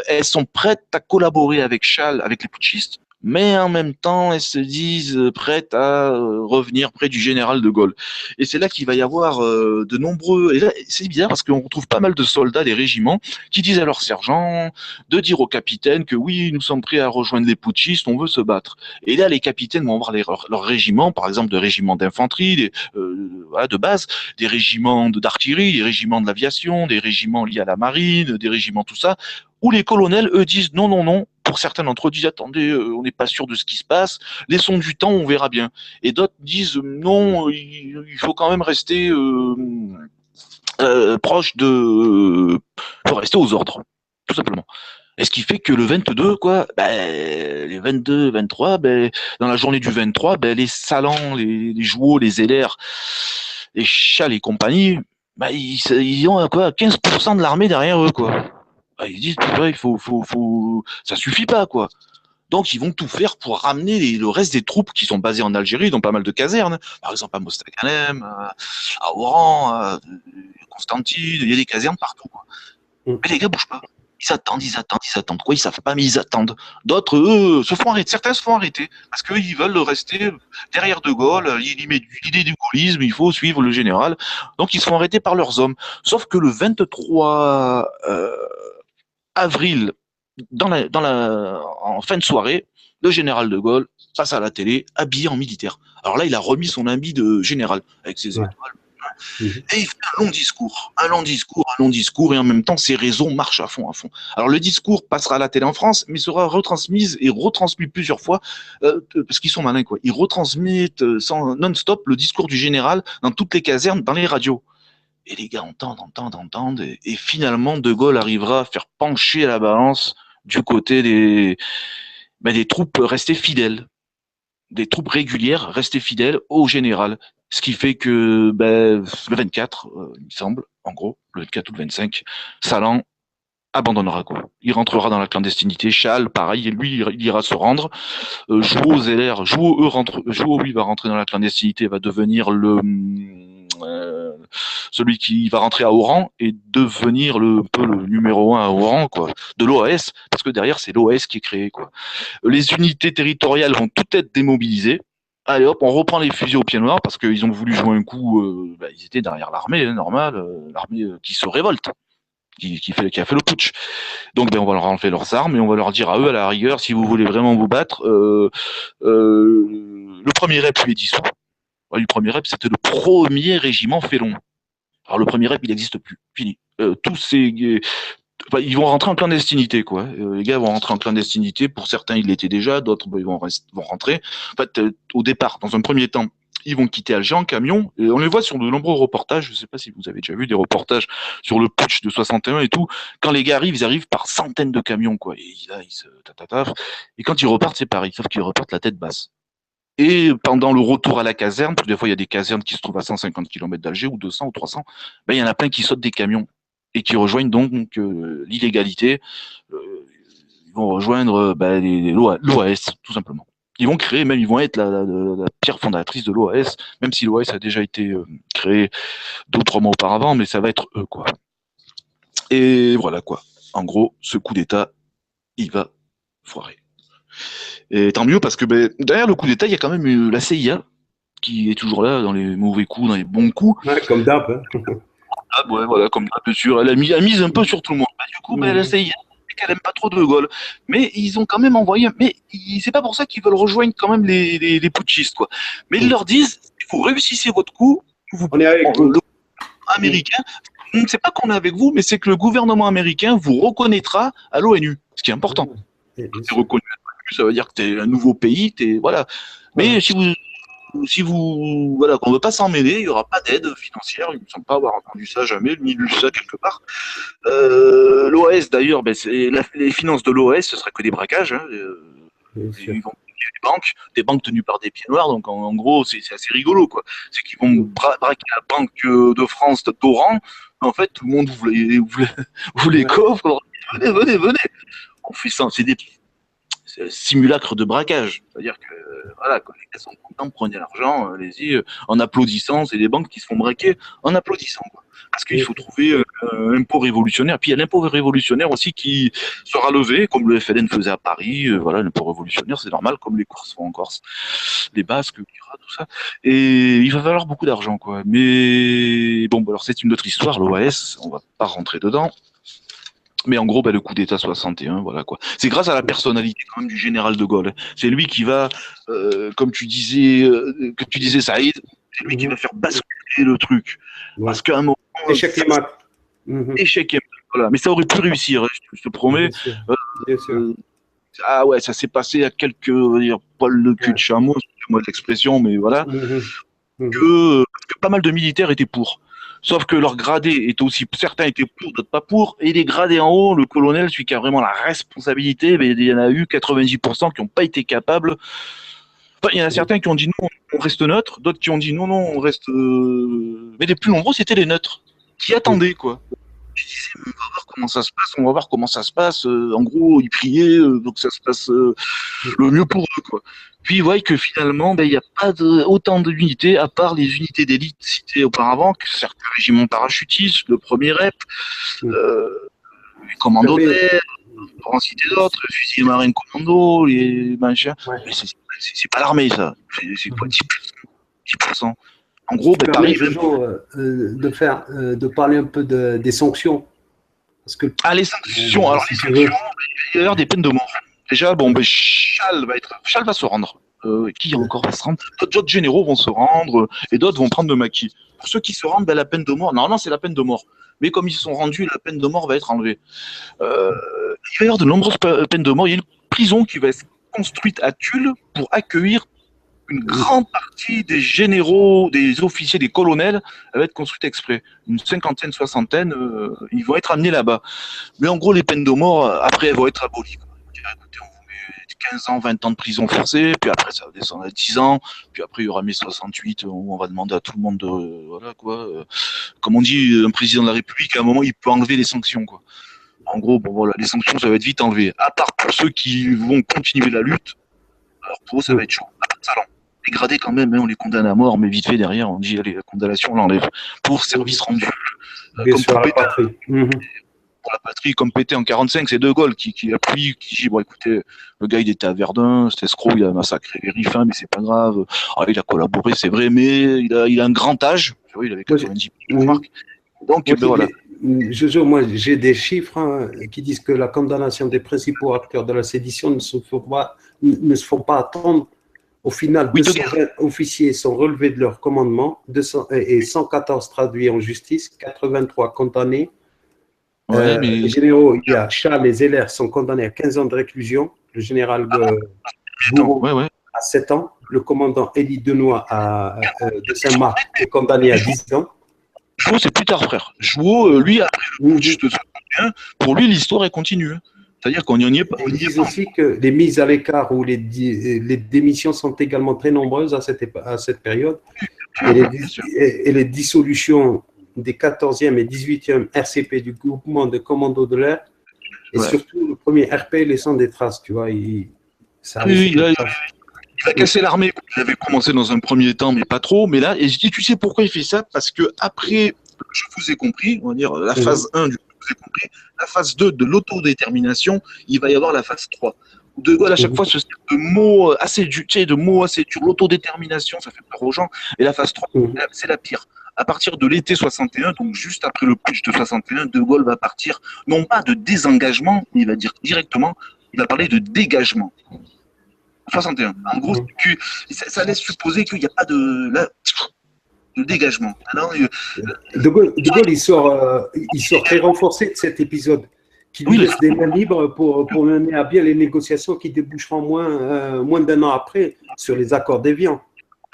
elles sont prêtes à collaborer avec Chal, avec les putschistes, mais en même temps, elles se disent prêtes à revenir près du général de Gaulle. Et c'est là qu'il va y avoir de nombreux... Et là, c'est bizarre parce qu'on retrouve pas mal de soldats des régiments qui disent à leur sergent de dire au capitaine que oui, nous sommes prêts à rejoindre les putschistes, on veut se battre. Et là, les capitaines vont voir leurs régiments, par exemple, de régiments d'infanterie, de base, des régiments d'artillerie, des régiments de l'aviation, des régiments liés à la marine, des régiments tout ça, où les colonels, eux, disent non, non, non. Pour certains d'entre eux disent attendez, on n'est pas sûr de ce qui se passe, laissons du temps, on verra bien. Et d'autres disent non, il faut quand même rester proche de, faut rester aux ordres, tout simplement. Et ce qui fait que le 22, quoi, les 22, 23, dans la journée du 23, les Salans, les Jouot, les Zeller, les Chal et compagnie, ils ont quoi, 15% de l'armée derrière eux, quoi. Ils disent, il faut, ça suffit pas, quoi. Donc, ils vont tout faire pour ramener le reste des troupes qui sont basées en Algérie, dans pas mal de casernes. Par exemple, à Mostaganem, à Oran, à Constantine, il y a des casernes partout, quoi. Mais les gars bougent pas. Ils attendent. Quoi, ils savent pas, mais ils attendent. D'autres, eux, se font arrêter. Certains se font arrêter parce qu'ils veulent rester derrière De Gaulle. Il met l'idée du gaullisme, il faut suivre le général. Donc, ils se font arrêter par leurs hommes. Sauf que le 23 avril, en fin de soirée, le général De Gaulle passe à la télé habillé en militaire. Alors là, il a remis son habit de général avec ses étoiles. Et il fait un long discours, et en même temps, ses réseaux marchent à fond. Alors le discours passera à la télé en France, mais sera retransmis plusieurs fois, parce qu'ils sont malins, quoi. Ils retransmettent non-stop le discours du général dans toutes les casernes, dans les radios. Et les gars entendent, et finalement, De Gaulle arrivera à faire pencher la balance du côté des troupes restées fidèles, des troupes régulières restées fidèles au général. Ce qui fait que le 24, il me semble, en gros, le 24 ou le 25, Salan abandonnera, quoi. Il rentrera dans la clandestinité. Chal, pareil, et lui, il ira se rendre. Jouo Zeller, Jouo, lui, va rentrer dans la clandestinité, va devenir celui qui va rentrer à Oran et devenir un peu le numéro 1 à Oran, quoi, de l'OAS, parce que derrière, c'est l'OAS qui est créé, quoi. Les unités territoriales vont toutes être démobilisées. Allez hop, on reprend les fusils au pied noir parce qu'ils ont voulu jouer un coup. Ils étaient derrière l'armée, normal, l'armée qui se révolte, qui a fait le putsch. Donc, on va leur enlever leurs armes et on va leur dire à eux, à la rigueur, si vous voulez vraiment vous battre, le premier rep lui est dissous. Le premier rep, c'était le premier régiment félon. Alors le premier rep, il n'existe plus, fini. Tous ces ils vont rentrer en clandestinité, quoi. Les gars vont rentrer en clandestinité. Pour certains, ils l'étaient déjà, d'autres ils vont rentrer. En fait, au départ, dans un premier temps, ils vont quitter Alger en camion. Et on les voit sur de nombreux reportages. Je ne sais pas si vous avez déjà vu des reportages sur le putsch de 61 et tout. Quand les gars arrivent, ils arrivent par centaines de camions, quoi. Et là, ils se tatataf. Et quand ils repartent, c'est pareil, sauf qu'ils repartent la tête basse. Et pendant le retour à la caserne, parce que des fois il y a des casernes qui se trouvent à 150 km d'Alger, ou 200 ou 300, il y en a plein qui sautent des camions et qui rejoignent donc l'illégalité. Ils vont rejoindre l'OAS, tout simplement. Ils vont créer, même ils vont être la pierre fondatrice de l'OAS, même si l'OAS a déjà été créé d'autres mois auparavant, mais ça va être eux, quoi. Et voilà, quoi. En gros, ce coup d'État, il va foirer. Et tant mieux parce que derrière le coup d'État, il y a quand même la CIA qui est toujours là dans les mauvais coups, dans les bons coups. Ouais, comme d'hab. Hein. Ah, ouais, voilà, comme d'hab, bien sûr. Elle a mise un peu sur tout le monde. Du coup, la CIA, qu'elle aime pas trop De Gaulle. Mais ils ont quand même envoyé. Mais c'est pas pour ça qu'ils veulent rejoindre quand même les putschistes, quoi. Mais ils leur disent, si vous réussissez votre coup, on est avec vous. Le américain, c'est pas qu'on est avec vous, mais c'est que le gouvernement américain vous reconnaîtra à l'ONU, ce qui est important. C'est reconnu à l'ONU, ça veut dire que t'es un nouveau pays, voilà. Mais si vous voilà, qu'on ne veut pas s'en mêler, il n'y aura pas d'aide financière. Il ne me semble pas avoir entendu ça jamais, ni lu ça quelque part. L'OAS, d'ailleurs, les finances de l'OAS, ce serait que des braquages. Hein. Ils vont des banques tenues par des pieds noirs. Donc, en gros, c'est assez rigolo, quoi. C'est qu'ils vont braquer la banque de France d'Oran. En fait, tout le monde vous les coffre. Venez. On fait ça. C'est des simulacre de braquage. C'est-à-dire que, voilà, quand les gars sont contents, prenez l'argent, allez-y, en applaudissant. C'est des banques qui se font braquer en applaudissant, quoi. Parce qu'il faut trouver l'impôt révolutionnaire. Puis il y a l'impôt révolutionnaire aussi qui sera levé, comme le FLN faisait à Paris. Voilà, l'impôt révolutionnaire, c'est normal, comme les Corses font en Corse, les Basques, tout ça. Et il va falloir beaucoup d'argent, quoi. Mais bon, alors c'est une autre histoire, l'OAS, on va pas rentrer dedans. Mais en gros, le coup d'État 61, voilà, quoi. C'est grâce à la personnalité quand même du général de Gaulle. C'est lui qui va, comme tu disais, Saïd, c'est lui qui va faire basculer le truc. Ouais. Parce qu'à un moment, échec et mat. Échec et mat, voilà. Mais ça aurait pu réussir, je te promets. Bien sûr. Ah ouais, ça s'est passé à quelques, poils le cul de chameau, excusez-moi l'expression, mais voilà. Que pas mal de militaires étaient pour. Sauf que leurs gradés étaient aussi, certains étaient pour, d'autres pas pour, et les gradés en haut, le colonel, celui qui a vraiment la responsabilité, il y en a eu 90% qui n'ont pas été capables. Enfin, il y en a certains qui ont dit non, on reste neutre, d'autres qui ont dit non, on reste. Mais les plus nombreux, c'était les neutres, qui attendaient, quoi. Je disais, on va voir comment ça se passe, En gros, ils priaient, donc ça se passe le mieux pour eux, quoi. Puis, vous voyez que finalement, il n'y a pas autant d'unités, à part les unités d'élite citées auparavant, que certains régiments parachutistes, le premier rep, les commandos d'air, pour en citer d'autres, les fusiliers marins commando, les machins. Ouais. Mais c'est pas l'armée, ça. C'est quoi, 10%. En gros, Paris toujours de parler un peu des sanctions. Parce que, les sanctions. Alors, les sanctions, il y a des peines de mort. Déjà, Chal va se rendre. Qui encore va se rendre? D'autres généraux vont se rendre et d'autres vont prendre le maquis. Pour ceux qui se rendent, la peine de mort, normalement, c'est la peine de mort. Mais comme ils se sont rendus, la peine de mort va être enlevée. Il va y avoir de nombreuses peines de mort. Il y a une prison qui va être construite à Tulle pour accueillir une grande partie des généraux, des officiers, des colonels, elle va être construite exprès. Une cinquantaine, soixantaine, ils vont être amenés là-bas. Mais en gros, les peines de mort, après, elles vont être abolies. Écoutez, on vous met 15 ans, 20 ans de prison forcée, puis après, ça va descendre à 10 ans, puis après, il y aura mai 68, où on va demander à tout le monde de, voilà, quoi. Comme on dit, un président de la République, à un moment, il peut enlever les sanctions, quoi. En gros, bon voilà, les sanctions, ça va être vite enlevé. À part pour ceux qui vont continuer la lutte, alors pour eux, ça va être chaud. À part ça, non. Dégradé quand même, hein, on les condamne à mort, mais vite fait derrière, on dit allez, la condamnation, on l'enlève. Pour service rendu. Bien Comme sûr, pour à la Pétain, patrie. pour la patrie, comme Pétain en 45, c'est De Gaulle qui appuie, qui dit bon écoutez, le gars il était à Verdun, c'était escroc, il a massacré les Riffins, mais c'est pas grave. Ah, il a collaboré, c'est vrai, mais il a un grand âge. Oui, il avait Moi, 90 j'ai- remarque. Donc Moi, ben voilà. Moi, j'ai des chiffres qui disent que la condamnation des principaux acteurs de la sédition ne se font pas attendre. Au final, Oui, de 220 officiers sont relevés de leur commandement 200, et 114 traduits en justice, 83 condamnés. Ouais, mais Les généraux, il y a Charles et Zeller sont condamnés à 15 ans de réclusion. Le général attends, Gouraud ouais, ouais. à 7 ans. Le commandant Élie Denoy de Saint-Marc est condamné à 10 ans. Jouot, c'est plus tard, frère. Jouot, lui, après le putsch de 61, pour lui, l'histoire, elle continue. Hein. C'est-à-dire qu'on n'y est pas. Ils disent aussi que les mises à l'écart ou les démissions sont également très nombreuses à cette période. Et les dissolutions des 14e et 18e RCP du groupement de commandos de l'air, et surtout le premier RP laissant des traces, tu vois. Ça il va casser l'armée. Il avait commencé dans un premier temps, mais pas trop. Mais là, et je dis, tu sais pourquoi il fait ça? Parce que après, je vous ai compris, on va dire la phase 1 du je vous ai compris, la phase 2 de l'autodétermination, il va y avoir la phase 3. De Gaulle, à chaque fois, se sert de mots assez durs, l'autodétermination, ça fait peur aux gens. Et la phase 3, c'est la pire. À partir de l'été 61, donc juste après le putsch de 61, De Gaulle va partir, non pas de désengagement, il va dire directement, il va parler de dégagement. 61. En gros, ça laisse supposer qu'il n'y a pas de dégagement. Alors, De Gaulle, il sort très renforcé de cet épisode, qui lui laisse des mains libres pour mener à bien les négociations qui déboucheront moins d'un an après sur les accords d'Évian.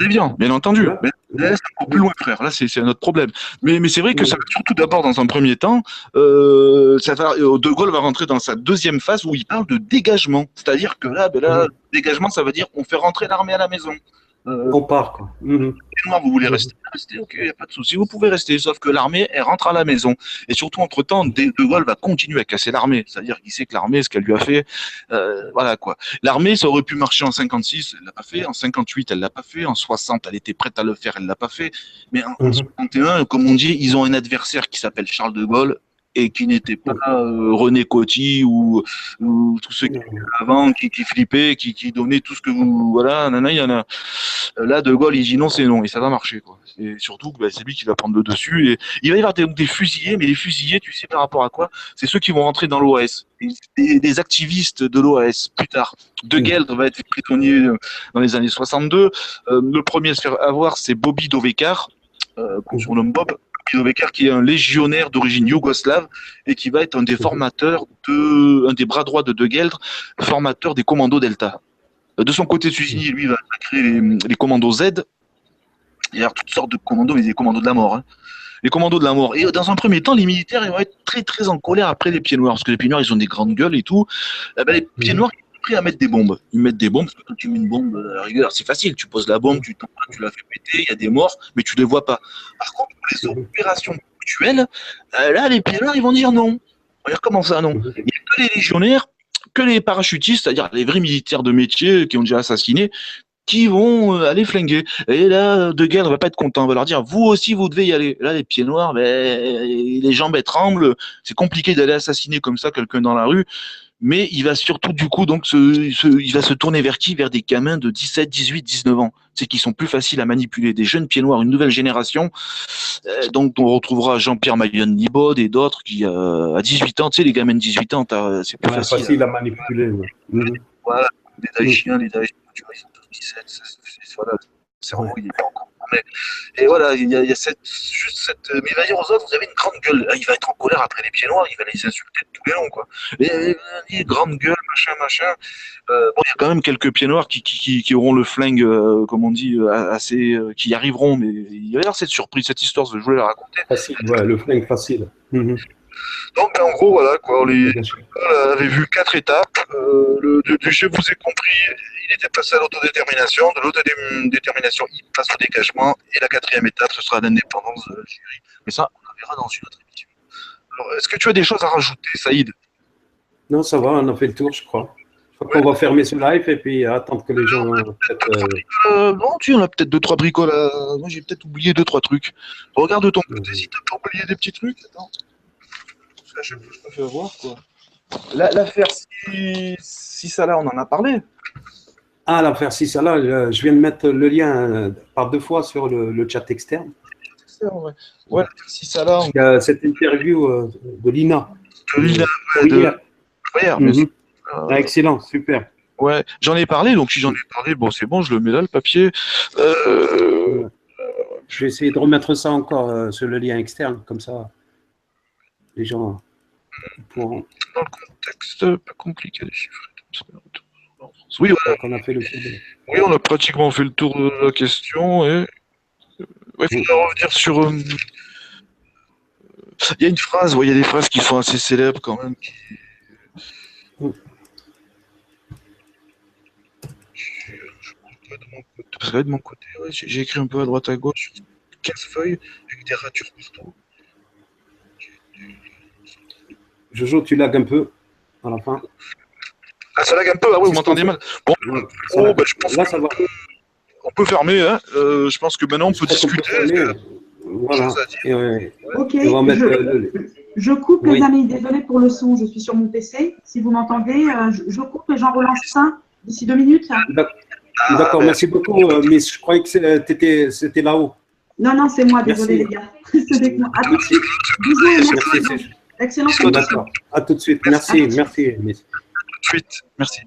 Évian, bien entendu. Ouais. Mais là, c'est encore plus loin, frère. Là, c'est un autre problème. Mais c'est vrai que ça va surtout d'abord, dans un premier temps, De Gaulle va rentrer dans sa deuxième phase où il parle de dégagement. C'est-à-dire que là, dégagement, ça veut dire qu'on fait rentrer l'armée à la maison. On part, quoi. Les Noirs, vous voulez rester, ok, il n'y a pas de souci, vous pouvez rester, sauf que l'armée, elle rentre à la maison. Et surtout, entre-temps, De Gaulle va continuer à casser l'armée, c'est-à-dire qu'il sait que l'armée, ce qu'elle lui a fait, voilà quoi. L'armée, ça aurait pu marcher en 56, elle l'a pas fait, en 58, elle l'a pas fait, en 60, elle était prête à le faire, elle l'a pas fait, mais en 61, comme on dit, ils ont un adversaire qui s'appelle Charles de Gaulle, et qui n'était pas René Coty ou tous ceux qui étaient avant, qui flippaient, qui donnaient tout ce que vous... Voilà, il y en a. Là, De Gaulle, il dit non, c'est non, et ça va marcher. Quoi. Et surtout, c'est lui qui va prendre le dessus. Et il va y avoir des fusillés, mais les fusillés, tu sais par rapport à quoi? C'est ceux qui vont rentrer dans l'OAS. Des activistes de l'OAS, plus tard. De Gueldre va être prisonnier dans les années 62. Le premier à se faire avoir, c'est Bobby Dovekar, qu'on surnomme Bob. Dovekar, qui est un légionnaire d'origine yougoslave et qui va être un des formateurs un des bras droits de Gueldre, formateur des commandos Delta. De son côté, Susini, lui, va créer les commandos Z. Il y a toutes sortes de commandos, mais des commandos de la mort. Hein. Les commandos de la mort. Et dans un premier temps, les militaires ils vont être très très en colère après les pieds noirs, parce que les pieds noirs, ils ont des grandes gueules et tout. Les pieds noirs, ils sont prêts à mettre des bombes. Ils mettent des bombes, parce que quand tu mets une bombe, à la rigueur, c'est facile. Tu poses la bombe, tu la fais péter, il y a des morts, mais tu les vois pas. Par contre, pour les opérations ponctuelles, là, les pieds noirs, ils vont dire non. Regarde comment ça, non. Il n'y a que les légionnaires, que les parachutistes, c'est-à-dire les vrais militaires de métier qui ont déjà assassiné, qui vont aller flinguer. Et là, De Gueldre va pas être content, va leur dire, vous aussi, vous devez y aller. Là, les pieds noirs, les jambes elles tremblent, c'est compliqué d'aller assassiner comme ça quelqu'un dans la rue, mais il va surtout, du coup, donc, il va se tourner vers qui? Vers des gamins de 17, 18, 19 ans. C'est qui sont plus faciles à manipuler, des jeunes pieds noirs, une nouvelle génération. Donc, on retrouvera Jean-Pierre Mayonne-Libod et d'autres qui, à 18 ans, tu sais, les gamins de 18 ans, c'est plus facile à manipuler. Voilà, les Daïchiens, tu vois, ils sont tous 17, 16, voilà, le cerveau, il est pas encore. Et voilà, il y a juste cette. Mais il va dire aux autres, vous avez une grande gueule. Là, il va être en colère après les pieds noirs, il va les insulter de tous les longs, quoi. Et grande gueule, machin. Bon, il y a quand même quelques pieds noirs qui auront le flingue, comme on dit, assez. Qui y arriveront, mais il va y avoir cette surprise, cette histoire, je voulais la raconter. Facile, ouais, le flingue facile. Donc, en gros, voilà, quoi, on avait vu 4 étapes. Du chef, vous avez compris, il était passé à l'autodétermination. De l'autodétermination, il passe au dégagement. Et la 4e étape, ce sera l'indépendance de l'Algérie. Mais ça, on la verra dans une autre émission. Alors, est-ce que tu as des choses à rajouter, Saïd? Non, ça va, on a fait le tour, je crois. Je crois qu'on va fermer ce live et puis attendre que les gens... Non, tu en as peut-être 2-3 bricoles. Moi, j'ai peut-être oublié 2-3 trucs. Regarde de ton côté si t'as pas oublié des petits trucs. Attends. Je me fais avoir, quoi. L'affaire si ça là, on en a parlé. Ah, l'affaire si ça là, je viens de mettre le lien par 2 fois sur le chat externe. Ouais, si ça là, Il y a cette interview de Lina. Lina, Hier. mais Excellent, super. ouais, j'en ai parlé, donc si j'en ai parlé, bon, c'est bon, je le mets là, le papier. Je vais essayer de remettre ça encore sur le lien externe, comme ça, les gens pourront... Dans le contexte, pas compliqué à déchiffrer. Oui, voilà. On a fait le tour de... Oui, on a pratiquement fait le tour de la question. Et il faudra revenir sur... Il y a une phrase, il y a des phrases qui sont assez célèbres quand même. Parce que là, de mon côté, ouais, j'ai écrit un peu à droite à gauche sur 15 feuilles avec des ratures partout. Jojo, tu lagues un peu à la fin. Ah, ça lag un peu, ah oui, vous m'entendez mal. Bon, je pense là, ça va. on peut fermer, hein. Je pense que maintenant on peut discuter. Voilà. Ok, on va mettre, je coupe oui. les amis, désolé pour le son, je suis sur mon PC. Si vous m'entendez, je coupe et j'en relance ça d'ici 2 minutes. D'accord, merci beaucoup, Miss. Je croyais que c'était là-haut. Non, c'est moi, désolé les gars. C'est avec moi. À tout de suite. Bisous et merci. Excellent. D'accord, à tout de suite. Merci, Miss. Tout de suite, merci.